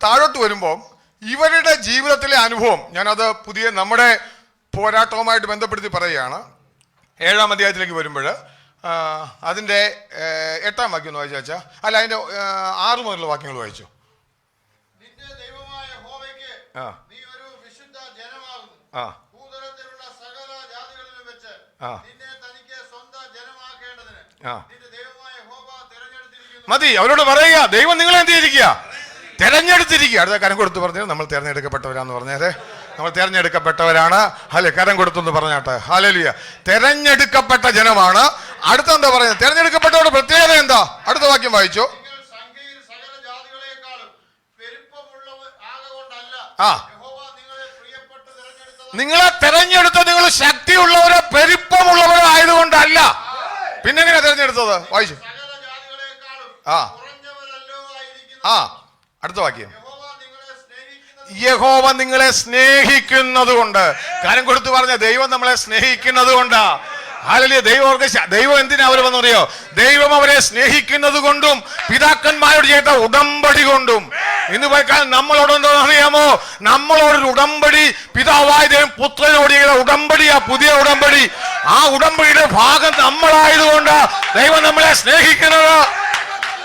താഴോട്ട് വരുമ്പോൾ ഇവരുടെ ജീവിതത്തിലെ അനുഭവം, ഞാനത് പുതിയ നമ്മുടെ പോരാട്ടവുമായിട്ട് ബന്ധപ്പെടുത്തി പറയുകയാണ്. 7-ാം അധ്യായത്തിലേക്ക് വരുമ്പോൾ അതിൻ്റെ 8-ാം വാക്യം ഒന്ന് വായിച്ചു വെച്ചാൽ, അല്ല അതിൻ്റെ 6 മുതലുള്ള വാക്യങ്ങൾ വായിച്ചു. മതി, അവരോട് പറയുക, ദൈവം നിങ്ങളെ എന്ത് ചെയ്തിരിക്കുക? തെരഞ്ഞെടുത്തിരിക്കുക. അടുത്ത കരം കൊടുത്തു പറഞ്ഞു, നമ്മൾ തെരഞ്ഞെടുക്കപ്പെട്ടവരാന്ന് പറഞ്ഞേരെ. നമ്മൾ തെരഞ്ഞെടുക്കപ്പെട്ടവരാണ്. ഹല്ലെ, കരം കൊടുത്തു പറഞ്ഞാട്ടെ. ഹല്ലേലൂയ. തെരഞ്ഞെടുക്കപ്പെട്ട ജനമാണ്. അടുത്ത എന്താ പറയുന്നത്? തെരഞ്ഞെടുക്കപ്പെട്ടവരുടെ പ്രത്യേകത എന്താ? അടുത്ത വാക്യം വായിച്ചു. നിങ്ങളെ തെരഞ്ഞെടുത്ത നിങ്ങൾ ശക്തിയുള്ളവരോ പെരുപ്പമുള്ളവരോ ആയതുകൊണ്ടല്ല. പിന്നെങ്ങനെയാ തെരഞ്ഞെടുത്തത്? വായിച്ചു. അടുത്ത വാക്യം. യഹോവ നിങ്ങളെ സ്നേഹിക്കുന്നത് കൊണ്ട്. കാര്യം കൊടുത്തു പറഞ്ഞ ദൈവം നമ്മളെ സ്നേഹിക്കുന്നത് കൊണ്ടാ. ഹല്ലേലൂയ. ദൈവം എന്തിനാ അവർ വന്നറിയോ? ദൈവം അവരെ സ്നേഹിക്കുന്നത് കൊണ്ടും പിതാക്കന്മാരോട് ചെയ്ത ഉടമ്പടി കൊണ്ടും. ഇന്ന് പോയിക്കാൽ നമ്മളോടൊന്നും അറിയാമോ? നമ്മളോടൊരു ഉടമ്പടി പിതാവായ ദൈവം പുത്രനോട് ചെയ്ത ഉടമ്പടിയാ, പുതിയ ഉടമ്പടി. ആ ഉടമ്പടിയുടെ ഭാഗം നമ്മളായതുകൊണ്ട് ദൈവം നമ്മളെ സ്നേഹിക്കുന്നത്.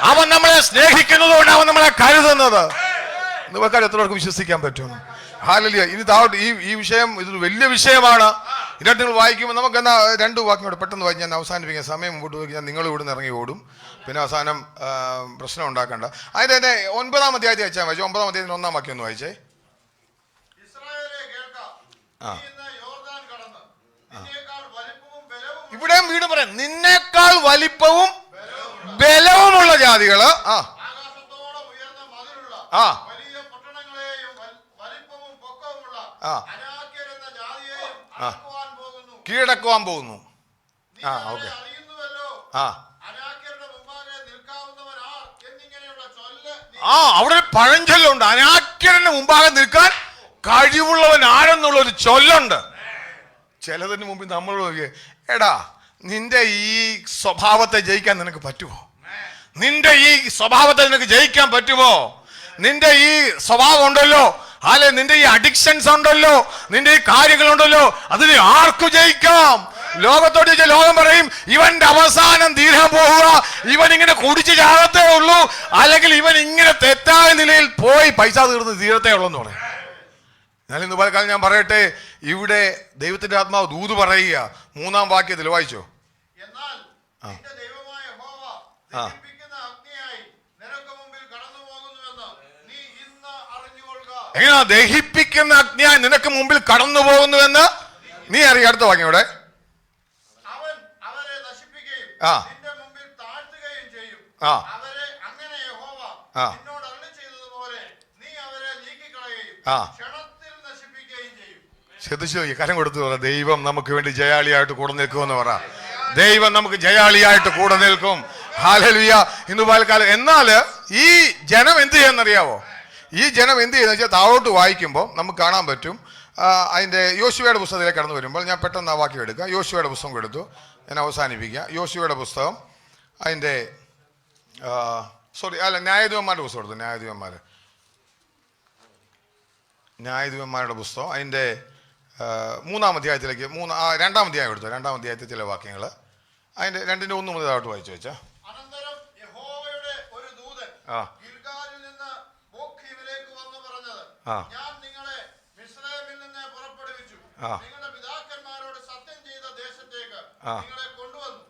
അവൻ നമ്മളെ സ്നേഹിക്കുന്നത് കൊണ്ട് അവൻ നമ്മളെ കരുതുന്നത്. ഇന്ന് പോയിക്കാൽ എത്ര പേർക്ക് വിശ്വസിക്കാൻ പറ്റും? ഹല്ലേലൂയ. ഇനി താഴോട്ട് ഈ വിഷയം ഇതൊരു വലിയ വിഷയമാണ്. ഇതിനകത്ത് നിങ്ങൾ വായിക്കുമ്പോൾ നമുക്ക് എന്നാ 2 വാക്യം കൂടെ പെട്ടെന്ന് വായിച്ച് ഞാൻ അവസാനിപ്പിക്കാൻ സമയം മുമ്പോട്ട് പോയി. ഞാൻ നിങ്ങൾ ഇവിടുന്ന് ഇറങ്ങി ഓടും, പിന്നെ അവസാനം പ്രശ്നം ഉണ്ടാക്കണ്ട. അതിന്റെ തന്നെ 9-ാം അധ്യായത്തിൽ വായിച്ചാൽ വായിച്ചു. 9-ാം അധ്യായത്തിൽ 1-ാം വാക്യം ഒന്ന് വായിച്ചേ. ഇവിടെയും വീണ്ടും പറയാം, നിന്നേക്കാൾ വലിപ്പവും ബലവുമുള്ള ജാതികള് കീഴടക്കുവാൻ പോകുന്നു. ഓക്കെ. അവിടെ പഴഞ്ചൊല്ലുണ്ട്, അനാക്യരന്റെ മുമ്പാകെ നിൽക്കാൻ കഴിവുള്ളവൻ ആരെന്നുള്ളൊരു ചൊല്ലുണ്ട്. ചിലതിന് മുമ്പിൽ നമ്മൾ എടാ, നിന്റെ ഈ സ്വഭാവത്തെ ജയിക്കാൻ നിനക്ക് പറ്റുമോ? നിന്റെ ഈ സ്വഭാവത്തെ നിനക്ക് ജയിക്കാൻ പറ്റുമോ? നിന്റെ ഈ സ്വഭാവം ഉണ്ടല്ലോ, അല്ലെ നിന്റെ ഈ അഡിക്ഷൻസ് ഉണ്ടല്ലോ, നിന്റെ ഈ കാര്യങ്ങളുണ്ടല്ലോ, അതിന് ആർക്കു ജയിക്കാം? ലോകത്തോട് ചോദിച്ചാൽ ലോകം പറയും ഇവന്റെ അവസാനം തീരാൻ പോവുക, ഇവൻ ഇങ്ങനെ കുടിച്ച് ചാകത്തേ ഉള്ളൂ, അല്ലെങ്കിൽ ഇവൻ ഇങ്ങനെ തെറ്റായ നിലയിൽ പോയി പൈസ തീർന്ന് തീരത്തേ ഉള്ളൂ എന്ന് പറയും. എന്നാൽ ഇന്ന് പലക്കാലം ഞാൻ പറയട്ടെ, ഇവിടെ ദൈവത്തിന്റെ ആത്മാവ് ദൂത് പറയുക. 3-ാം വാക്യത്തിൽ വായിച്ചോ. എങ്ങനെയാ ദഹിപ്പിക്കുന്ന അഗ്നിയായി നിനക്ക് മുമ്പിൽ കടന്നു പോകുന്നുവെന്ന് നീ അറിയ. അടുത്ത വാക്യം ഇവിടെ. നിന്നോട് അരുളി ചെയ്തതുപോലെ നീ അവരെ നീക്കിക്കളയുകയും ക്ഷണത്തിൽ നശിപ്പിക്കുകയും ചെയ്യും. ശ്രദ്ധിച്ചു നോക്കി, കരം കൊടുത്തു പറ, ദൈവം നമുക്ക് വേണ്ടി ജയാളിയായിട്ട് കൂടെ നിൽക്കുമെന്ന് പറ. ദൈവം നമുക്ക് ജയാളിയായിട്ട് കൂടെ നിൽക്കും. ഹല്ലേലൂയ. ഇന്ന് പൽക്കാലം. എന്നാൽ ഈ ജനം എന്ത് ചെയ്യുന്നറിയാവോ? ഈ ജനം എന്ത് ചെയ്യുന്ന വെച്ചാൽ താഴോട്ട് വായിക്കുമ്പോൾ നമുക്ക് കാണാൻ പറ്റും. അതിൻ്റെ യോശുവയുടെ പുസ്തകത്തിലേക്ക് കടന്നു വരുമ്പോൾ ഞാൻ പെട്ടെന്ന് ആ വാക്യം എടുക്കുക. യോശുവയുടെ പുസ്തകം എടുത്തു, ഞാൻ അവസാനിപ്പിക്കുക. യോശുവയുടെ പുസ്തകം അതിൻ്റെ ന്യായാധിപന്മാരുടെ പുസ്തകം എടുത്തു. ന്യായാധിപന്മാരുടെ പുസ്തകം അതിൻ്റെ 3-ാം അധ്യായത്തിലേക്ക് 2-ാം അധ്യായം എടുത്തു. 2-ാം അധ്യായത്തിൽ ചില വാക്യങ്ങൾ അതിൻ്റെ 2-ന്റെ 1 മുതൽ താഴോട്ട് വായിച്ചു വെച്ചാൽ. അനന്തരം യഹോവയുടെ ഒരു ദൂതൻ ഗിൽഗാലിൽ നിന്ന് ബോഖീമിലേക്ക് വന്നു പറഞ്ഞത്, ഞാൻ നിങ്ങളെ മിസ്രയീമിൽ നിന്ന് പുറപ്പെടുവിച്ചു, നിങ്ങളുടെ പിതാക്കന്മാരോട് സത്യം ചെയ്ത ദേശത്തേക്ക് നിങ്ങളെ കൊണ്ടുവന്നു.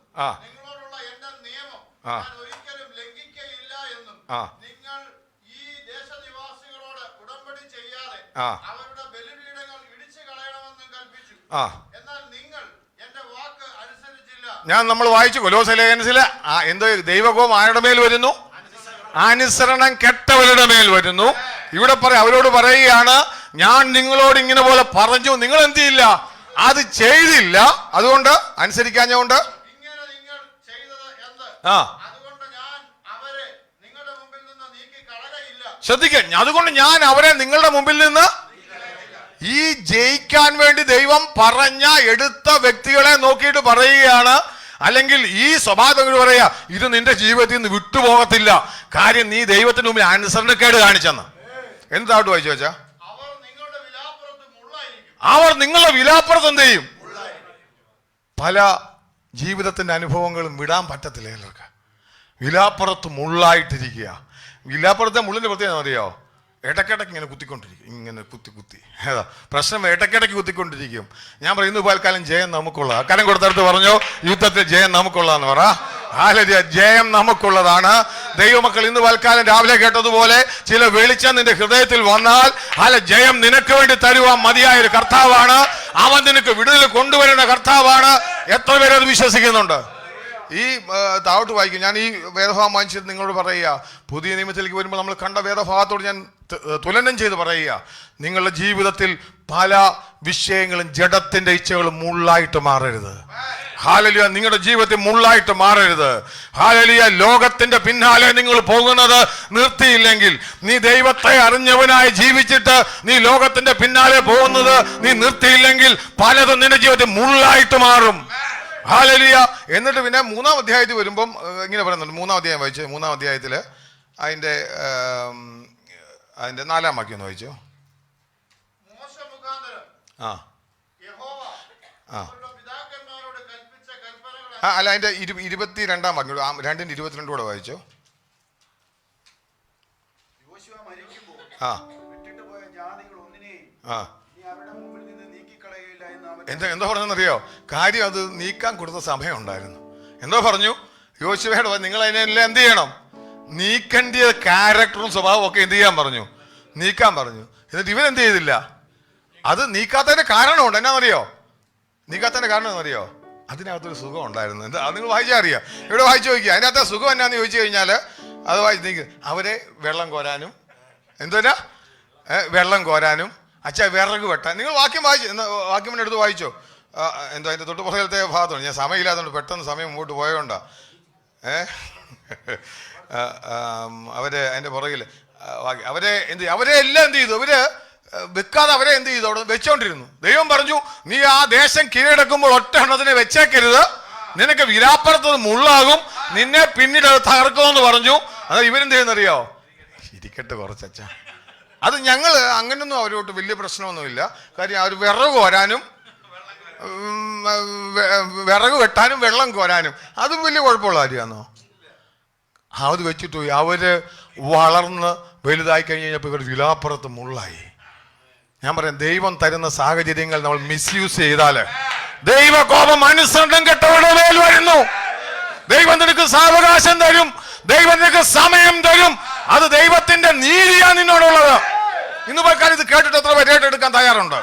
നിങ്ങളോടുള്ള എന്റെ നിയമം ഞാൻ ഒരിക്കലും ലംഘിക്കയില്ല എന്നും നിങ്ങൾ ഈ ദേശനിവാസികളോട് ഉടമ്പടി ചെയ്യാതെ അവരുടെ ബലിപീഠങ്ങൾ ഇടിച്ചു കളയണമെന്നും കൽപ്പിച്ചു. എന്നാൽ നിങ്ങൾ എന്റെ വാക്ക് അനുസരിച്ചില്ല. നമ്മൾ വായിച്ചു കൊലോസ്യലേഖനത്തില് എന്തോ ദൈവകോപം ആരുടെ മേൽ വരുന്നു? അനുസരണം കെട്ടവരുടെ മേൽ വരുന്നു. ഇവിടെ അവരോട് പറയുകയാണ്, ഞാൻ നിങ്ങളോട് ഇങ്ങനെ പോലെ പറഞ്ഞു, നിങ്ങൾ എന്ത് ചെയ്യില്ല, അത് ചെയ്തില്ല, അതുകൊണ്ട് അനുസരിക്കാഞ്ഞുകൊണ്ട് ഇങ്ങനെ നിങ്ങൾ ചെയ്തത് എന്ത്? അതുകൊണ്ട് ഞാൻ അവരെ നിങ്ങളുടെ മുമ്പിൽ നിന്ന് നീക്കി കളകയില്ല. ശ്രദ്ധിക്കുക, അതുകൊണ്ട് ഞാൻ അവരെ നിങ്ങളുടെ മുമ്പിൽ നിന്ന് ഈ ജയിക്കാൻ വേണ്ടി ദൈവം പറഞ്ഞ എടുത്ത വ്യക്തികളെ നോക്കിയിട്ട് പറയുകയാണ്. അല്ലെങ്കിൽ ഈ സ്വഭാവം പറയാ, ഇത് നിന്റെ ജീവിതത്തിൽ നിന്ന് വിട്ടുപോകത്തില്ല, കാര്യം നീ ദൈവത്തിന് മുമ്പിൽ അനുസരണക്കേട് കാണിച്ചെന്ന്. എന്തായിട്ട് വായിച്ചു വെച്ചാ, അവർ നിങ്ങളുടെ വിലാപ്പുറത്ത് എന്ത് ചെയ്യും? പല ജീവിതത്തിന്റെ അനുഭവങ്ങളും വിടാൻ പറ്റത്തില്ല എല്ലാവർക്ക്. വിലാപ്പുറത്ത് മുള്ളായിട്ടിരിക്കുക. വിലാപ്പുറത്തെ മുള്ളിന്റെ പ്രത്യേകത അറിയാവോ? ഇടയ്ക്കിടയ്ക്ക് ഇങ്ങനെ കുത്തിക്കൊണ്ടിരിക്കും, ഇങ്ങനെ കുത്തി ഏതാ പ്രശ്നം, ഇടയ്ക്കിടയ്ക്ക് കുത്തിക്കൊണ്ടിരിക്കും. ഞാൻ പറയും, ഇന്ന് പൽക്കാലം ജയം നമുക്കുള്ള. കരം കൊടുത്തടുത്ത് പറഞ്ഞോ, യുദ്ധത്തിൽ ജയം നമുക്കുള്ളതെന്ന് പറ. ഹല്ലേലൂയ. ജയം നമുക്കുള്ളതാണ്. ദൈവമക്കൾ, ഇന്ന് പൽക്കാലം രാവിലെ കേട്ടതുപോലെ ചില വെളിച്ചം നിന്റെ ഹൃദയത്തിൽ വന്നാൽ ജയം നിനക്ക് വേണ്ടി തരുവാൻ മതിയായ ഒരു കർത്താവാണ്. അവൻ നിനക്ക് വിടുതൽ കൊണ്ടുവരുന്ന കർത്താവാണ്. എത്ര പേരത് വിശ്വസിക്കുന്നുണ്ട്? ഈ താഴോട്ട് വായിക്കും. ഞാൻ ഈ വേദഭാഗം വാങ്ങിച്ചിട്ട് നിങ്ങളോട് പറയുക, പുതിയ നിയമത്തിലേക്ക് വരുമ്പോൾ നമ്മൾ കണ്ട വേദഭാഗത്തോട് ഞാൻ തുലനം ചെയ്ത് പറയുക, നിങ്ങളുടെ ജീവിതത്തിൽ പല വിഷയങ്ങളും ജഡത്തിന്റെ ഇച്ഛകളും മുള്ളായിട്ട് മാറരുത്. ഹല്ലേലൂയ. നിങ്ങളുടെ ജീവിതത്തിൽ മുള്ളായിട്ട് മാറരുത്. ഹല്ലേലൂയ. ലോകത്തിന്റെ പിന്നാലെ നിങ്ങൾ പോകുന്നത് നിർത്തിയില്ലെങ്കിൽ, നീ ദൈവത്തെ അറിഞ്ഞവനായി ജീവിച്ചിട്ട് നീ ലോകത്തിന്റെ പിന്നാലെ പോകുന്നത് നീ നിർത്തിയില്ലെങ്കിൽ, പലതും നിന്റെ ജീവിതത്തിൽ മുള്ളായിട്ട് മാറും. ഹല്ലേലൂയ. എന്നിട്ട് പിന്നെ 3-ാം അധ്യായത്തിൽ വരുമ്പം ഇങ്ങനെ പറയുന്നുണ്ട്. 3-ാം അധ്യായം വായിച്ചു. 3-ാം അധ്യായത്തില് അതിന്റെ 4-ാം വാക്യം ഒന്ന് വായിച്ചോ. അല്ല, അതിന്റെ 22-ാം വാക്യം, 2-ന്റെ 22 കൂടെ വായിച്ചോ. എന്താ പറഞ്ഞെന്നറിയോ? കാര്യം അത് നീക്കാൻ കൊടുത്ത സമയം ഉണ്ടായിരുന്നു. എന്തോ പറഞ്ഞു യോശുവയോട്, നിങ്ങൾ അതിനെല്ലാം എന്ത് ചെയ്യണം? നീക്കേണ്ട ക്യാരക്ടറും സ്വഭാവവും ഒക്കെ എന്ത് ചെയ്യാൻ പറഞ്ഞു? നീക്കാൻ പറഞ്ഞു. എന്നിട്ട് ഇവരെന്ത് ചെയ്തില്ല? അത് നീക്കാത്തതിന്റെ കാരണമുണ്ട്. എന്നാന്നറിയോ? നീക്കാത്തതിന്റെ കാരണം എന്നറിയോ? അതിനകത്തൊരു സുഖം ഉണ്ടായിരുന്നു. എന്താ അത് നിങ്ങൾ വായിച്ചാൽ അറിയാം. ഇവിടെ വായിച്ചു നോക്കിയാൽ അതിനകത്ത് സുഖം എന്നാന്ന് ചോദിച്ചു കഴിഞ്ഞാൽ അത് വായിച്ചു അവരെ വെള്ളം കോരാനും, എന്തോരാ വെള്ളം കോരാനും, വിറക് വെട്ടാൻ. നിങ്ങൾ വാക്യം വാക്യം എടുത്ത് വായിച്ചോ. എന്തോ അതിൻ്റെ തൊട്ട് പുറകിലത്തെ ഭാഗത്തുണ്ട്. ഞാൻ സമയമില്ലാത്തതുകൊണ്ട് പെട്ടെന്ന് സമയം മുമ്പോട്ട് പോയതുകൊണ്ടാ. അവര് അതിന്റെ പുറകിൽ അവരെ എല്ലാം എന്ത് ചെയ്തു? അവര് വെക്കാതെ അവരെ എന്ത് ചെയ്തു? അവിടെ വെച്ചോണ്ടിരുന്നു. ദൈവം പറഞ്ഞു, നീ ആ ദേശം കീഴടക്കുമ്പോൾ ഒറ്റ എണ്ണത്തിനെ വെച്ചേക്കരുത്, നിനക്ക് വിലാപ്പുറത്തത് മുള്ളാകും, നിന്നെ പിന്നീട് അത് തകർക്കുമെന്ന് പറഞ്ഞു. അത് ഇവരെന്ത് ചെയ്യുന്നറിയോ? ഇരിക്കട്ടെ കുറച്ചച്ച. അത് ഞങ്ങൾ അങ്ങനൊന്നും അവരോട്ട് വലിയ പ്രശ്നമൊന്നുമില്ല. കാര്യം അവർ വിറക് കോരാനും വിറക് വെട്ടാനും വെള്ളം കോരാനും അത് വലിയ കുഴപ്പമുള്ള കാര്യമാണോ? അത് വെച്ചിട്ട് പോയി. അവര് വളർന്ന് വലുതായി കഴിഞ്ഞപ്പോൾ ഇവർ വിലാപ്പുറത്ത് മുള്ളായി. ഞാൻ പറയാം, ദൈവം തരുന്ന സാഹചര്യങ്ങൾ നമ്മൾ മിസ്യൂസ് ചെയ്താല് ദൈവകോപം അനുസരണം കെട്ടവരുടെ മേൽ വരുന്നു. ദൈവം നിനക്ക് സാവകാശം തരും, ദൈവം നിനക്ക് സമയം തരും. അത് ദൈവത്തിന്റെ നീതിയാണ് നിന്നോടുള്ളത്. ഇന്ന് പോയിക്കാൽ ഇത് കേട്ടിട്ട് എത്ര പേര് ഏറ്റെടുക്കാൻ തയ്യാറുണ്ട്?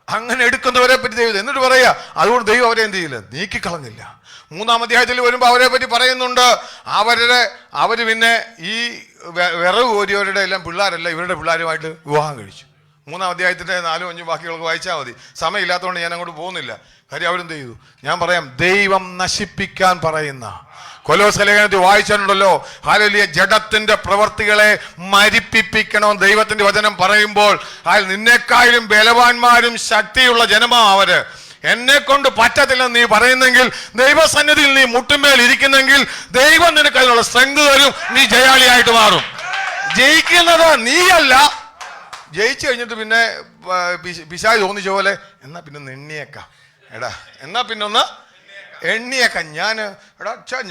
അങ്ങനെ എടുക്കുന്നവരെ പറ്റി ദൈവം എന്നിട്ട് പറയാ, അതുകൊണ്ട് ദൈവം അവരെ എന്ത് ചെയ്യില്ല, നീക്കിക്കളഞ്ഞില്ല. 3-ാം അധ്യായത്തിൽ വരുമ്പോൾ അവരെ പറ്റി പറയുന്നുണ്ട്, അവര് പിന്നെ ഈ വിറവ് കോരിയവരുടെ എല്ലാം പിള്ളേരല്ല ഇവരുടെ പിള്ളേരുമായിട്ട് വിവാഹം കഴിച്ചു. 3-ാം അധ്യായത്തിന്റെ 4-5 വാക്യങ്ങൾക്ക് വായിച്ചാൽ മതി. സമയമില്ലാത്തതുകൊണ്ട് ഞാൻ അങ്ങോട്ട് പോകുന്നില്ല. കാര്യം അവരെന്ത് ചെയ്തു? ഞാൻ പറയാം, ദൈവം നശിപ്പിക്കാൻ പറയുന്ന കൊലോസ്യ ലേഖനത്തിൽ വായിച്ചിട്ടുണ്ടല്ലോ, ഹല്ലേലൂയ, ജഡത്തിന്റെ പ്രവർത്തികളെ മരിപ്പിക്കണം. ദൈവത്തിന്റെ വചനം പറയുമ്പോൾ നിന്നെക്കാളും ബലവാന്മാരും ശക്തിയുള്ള ജനമാ അവര്. എന്നെ കൊണ്ട് പറ്റത്തില്ലെന്ന് നീ പറയുന്നെങ്കിൽ, ദൈവസന്നിധിയിൽ നീ മുട്ടുമേൽ ഇരിക്കുന്നെങ്കിൽ ദൈവം നിനക്ക് അതിനുള്ള സ്ട്രെങ്ത് തരും. നീ ജയാളിയായിട്ട് മാറും. ജയിക്കുന്നത് നീയല്ല. ജയിച്ചു കഴിഞ്ഞിട്ട് പിന്നെ പിശാച് തോന്നിച്ച പോലെ എന്നാ പിന്നെ എണ്ണിയേക്കാം, എന്നാ പിന്നെ ഒന്ന് എണ്ണിയേക്കാം.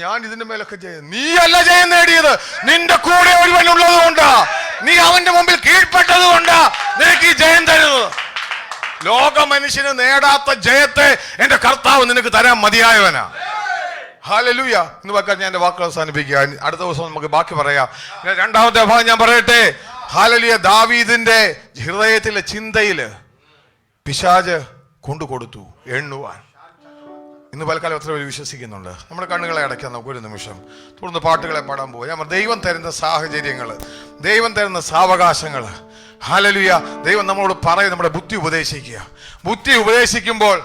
ഞാൻ ഇതിന്റെ മേലൊക്കെ നീയല്ല ജയം നേടിയത്, നിന്റെ കൂടെ ഒരുവനുള്ളത് കൊണ്ടാ, നീ അവന്റെ മുമ്പിൽ കീഴ്പ്പെട്ടത് കൊണ്ടാ നിനക്ക് ഈ ജയം തരുന്നത്. ലോക മനുഷ്യന് നേടാത്ത ജയത്തെ എന്റെ കർത്താവ് നിനക്ക് തരാൻ മതിയായവനാ. ഹല്ലേലൂയ. ഇന്ന് വെക്കാൻ ഞാൻ എന്റെ വാക്കുകൾ അവസാനിപ്പിക്കുക. അടുത്ത ദിവസം നമുക്ക് ബാക്കി പറയാം. 2-ാമത്തെ ഭാഗം ഞാൻ പറയട്ടെ. ഹല്ലേലൂയ. ദാവീദിന്റെ ഹൃദയത്തിലെ ചിന്തയില് പിശാച് കൊണ്ടുകൊടുത്തു എണ്ണുവാൻ. ഇന്ന് പലക്കാലം എത്ര പേര് വിശ്വസിക്കുന്നുണ്ട്? നമ്മുടെ കണ്ണുകളെ അടയ്ക്കാൻ നമുക്ക് ഒരു നിമിഷം, തുടർന്ന് പാട്ടുകളെ പാടാൻ പോവുക. ഞാൻ ദൈവം തരുന്ന സാഹചര്യങ്ങൾ, ദൈവം തരുന്ന സാവകാശങ്ങൾ, ഹല്ലേലൂയ, ദൈവം നമ്മളോട് പറയും. നമ്മുടെ ബുദ്ധി ഉപദേശിക്കുക. ബുദ്ധി ഉപദേശിക്കുമ്പോൾ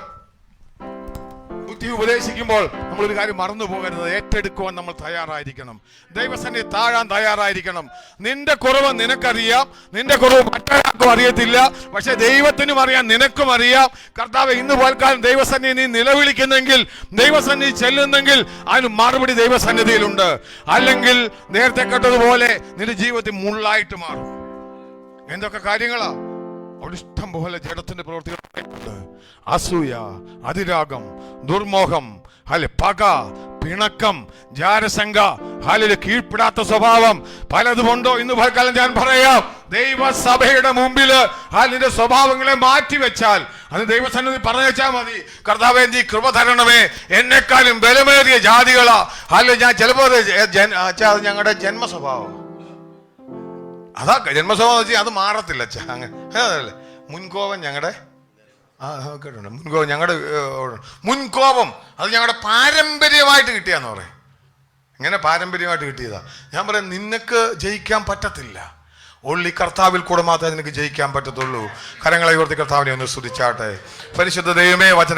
നമ്മളൊരു കാര്യം മറന്നു പോകരുത്. ഏറ്റെടുക്കുവാൻ നമ്മൾ തയ്യാറായിരിക്കണം. ദൈവസന്നിധി താഴാൻ തയ്യാറായിരിക്കണം. നിന്റെ കുറവ് നിനക്കറിയാം, നിന്റെ കുറവ് മറ്റൊരാൾക്കും അറിയത്തില്ല. പക്ഷെ ദൈവത്തിനും അറിയാം, നിനക്കും അറിയാം. കർത്താവേ, ഇന്ന് പോൽക്കാലം ദൈവസന്നിധി നീ നിലവിളിക്കുന്നെങ്കിൽ, ദൈവസന്നിധി ചെല്ലുന്നെങ്കിൽ അതിന് മറുപടി ദൈവസന്നിധിയിലുണ്ട്. അല്ലെങ്കിൽ നേരത്തെ കേട്ടതുപോലെ നിന്റെ ജീവിതത്തിൽ മുള്ളായിട്ട് മാറും. എന്തൊക്കെ കാര്യങ്ങളാ? അവിടെ ഇഷ്ടം പോലെ ജഡത്തിന്റെ പ്രവൃത്തികളുണ്ട്. അസൂയ, അതിരാഗം, ദുർമോഹം, പക, പിണക്കം, ജാരശങ്ക, കീഴ്പ്പെടാത്ത സ്വഭാവം പലതുമുണ്ടോ? ഇന്ന് പലകാലം ഞാൻ പറയാം, ദൈവസഭയുടെ മുമ്പില് നിന്റെ സ്വഭാവങ്ങളെ മാറ്റിവെച്ചാൽ, അത് ദൈവസന്നിധി പറഞ്ഞാൽ മതി. കർത്താവേ, നീ കൃപ തരണമേ, എന്നെക്കാളും ബലമേറിയ ജാതികളാ. ഞാൻ ചിലപ്പോ അത് ഞങ്ങളുടെ ജന്മസ്വഭാവം. അതാ ജന്മസ്വഭാവം വെച്ചാൽ അത് മാറത്തില്ല. അതല്ലേ മുൻകോപം ഞങ്ങളുടെ കേട്ടുണ്ട്. മുൻകോപം അത് ഞങ്ങളുടെ പാരമ്പര്യമായിട്ട് കിട്ടിയാന്ന് പറയും. ഇങ്ങനെ പാരമ്പര്യമായിട്ട് കിട്ടിയതാ. ഞാൻ പറയാം, നിനക്ക് ജയിക്കാൻ പറ്റത്തില്ല. ഒള്ളി കർത്താവിൽ കൂടെ മാത്രമേ നിനക്ക് ജയിക്കാൻ പറ്റത്തുള്ളൂ. കരങ്ങളെ ഉയർത്തി കർത്താവിനെ ഒന്ന് സ്തുതിച്ചാട്ടെ. പരിശുദ്ധ ദൈവമേ, വചന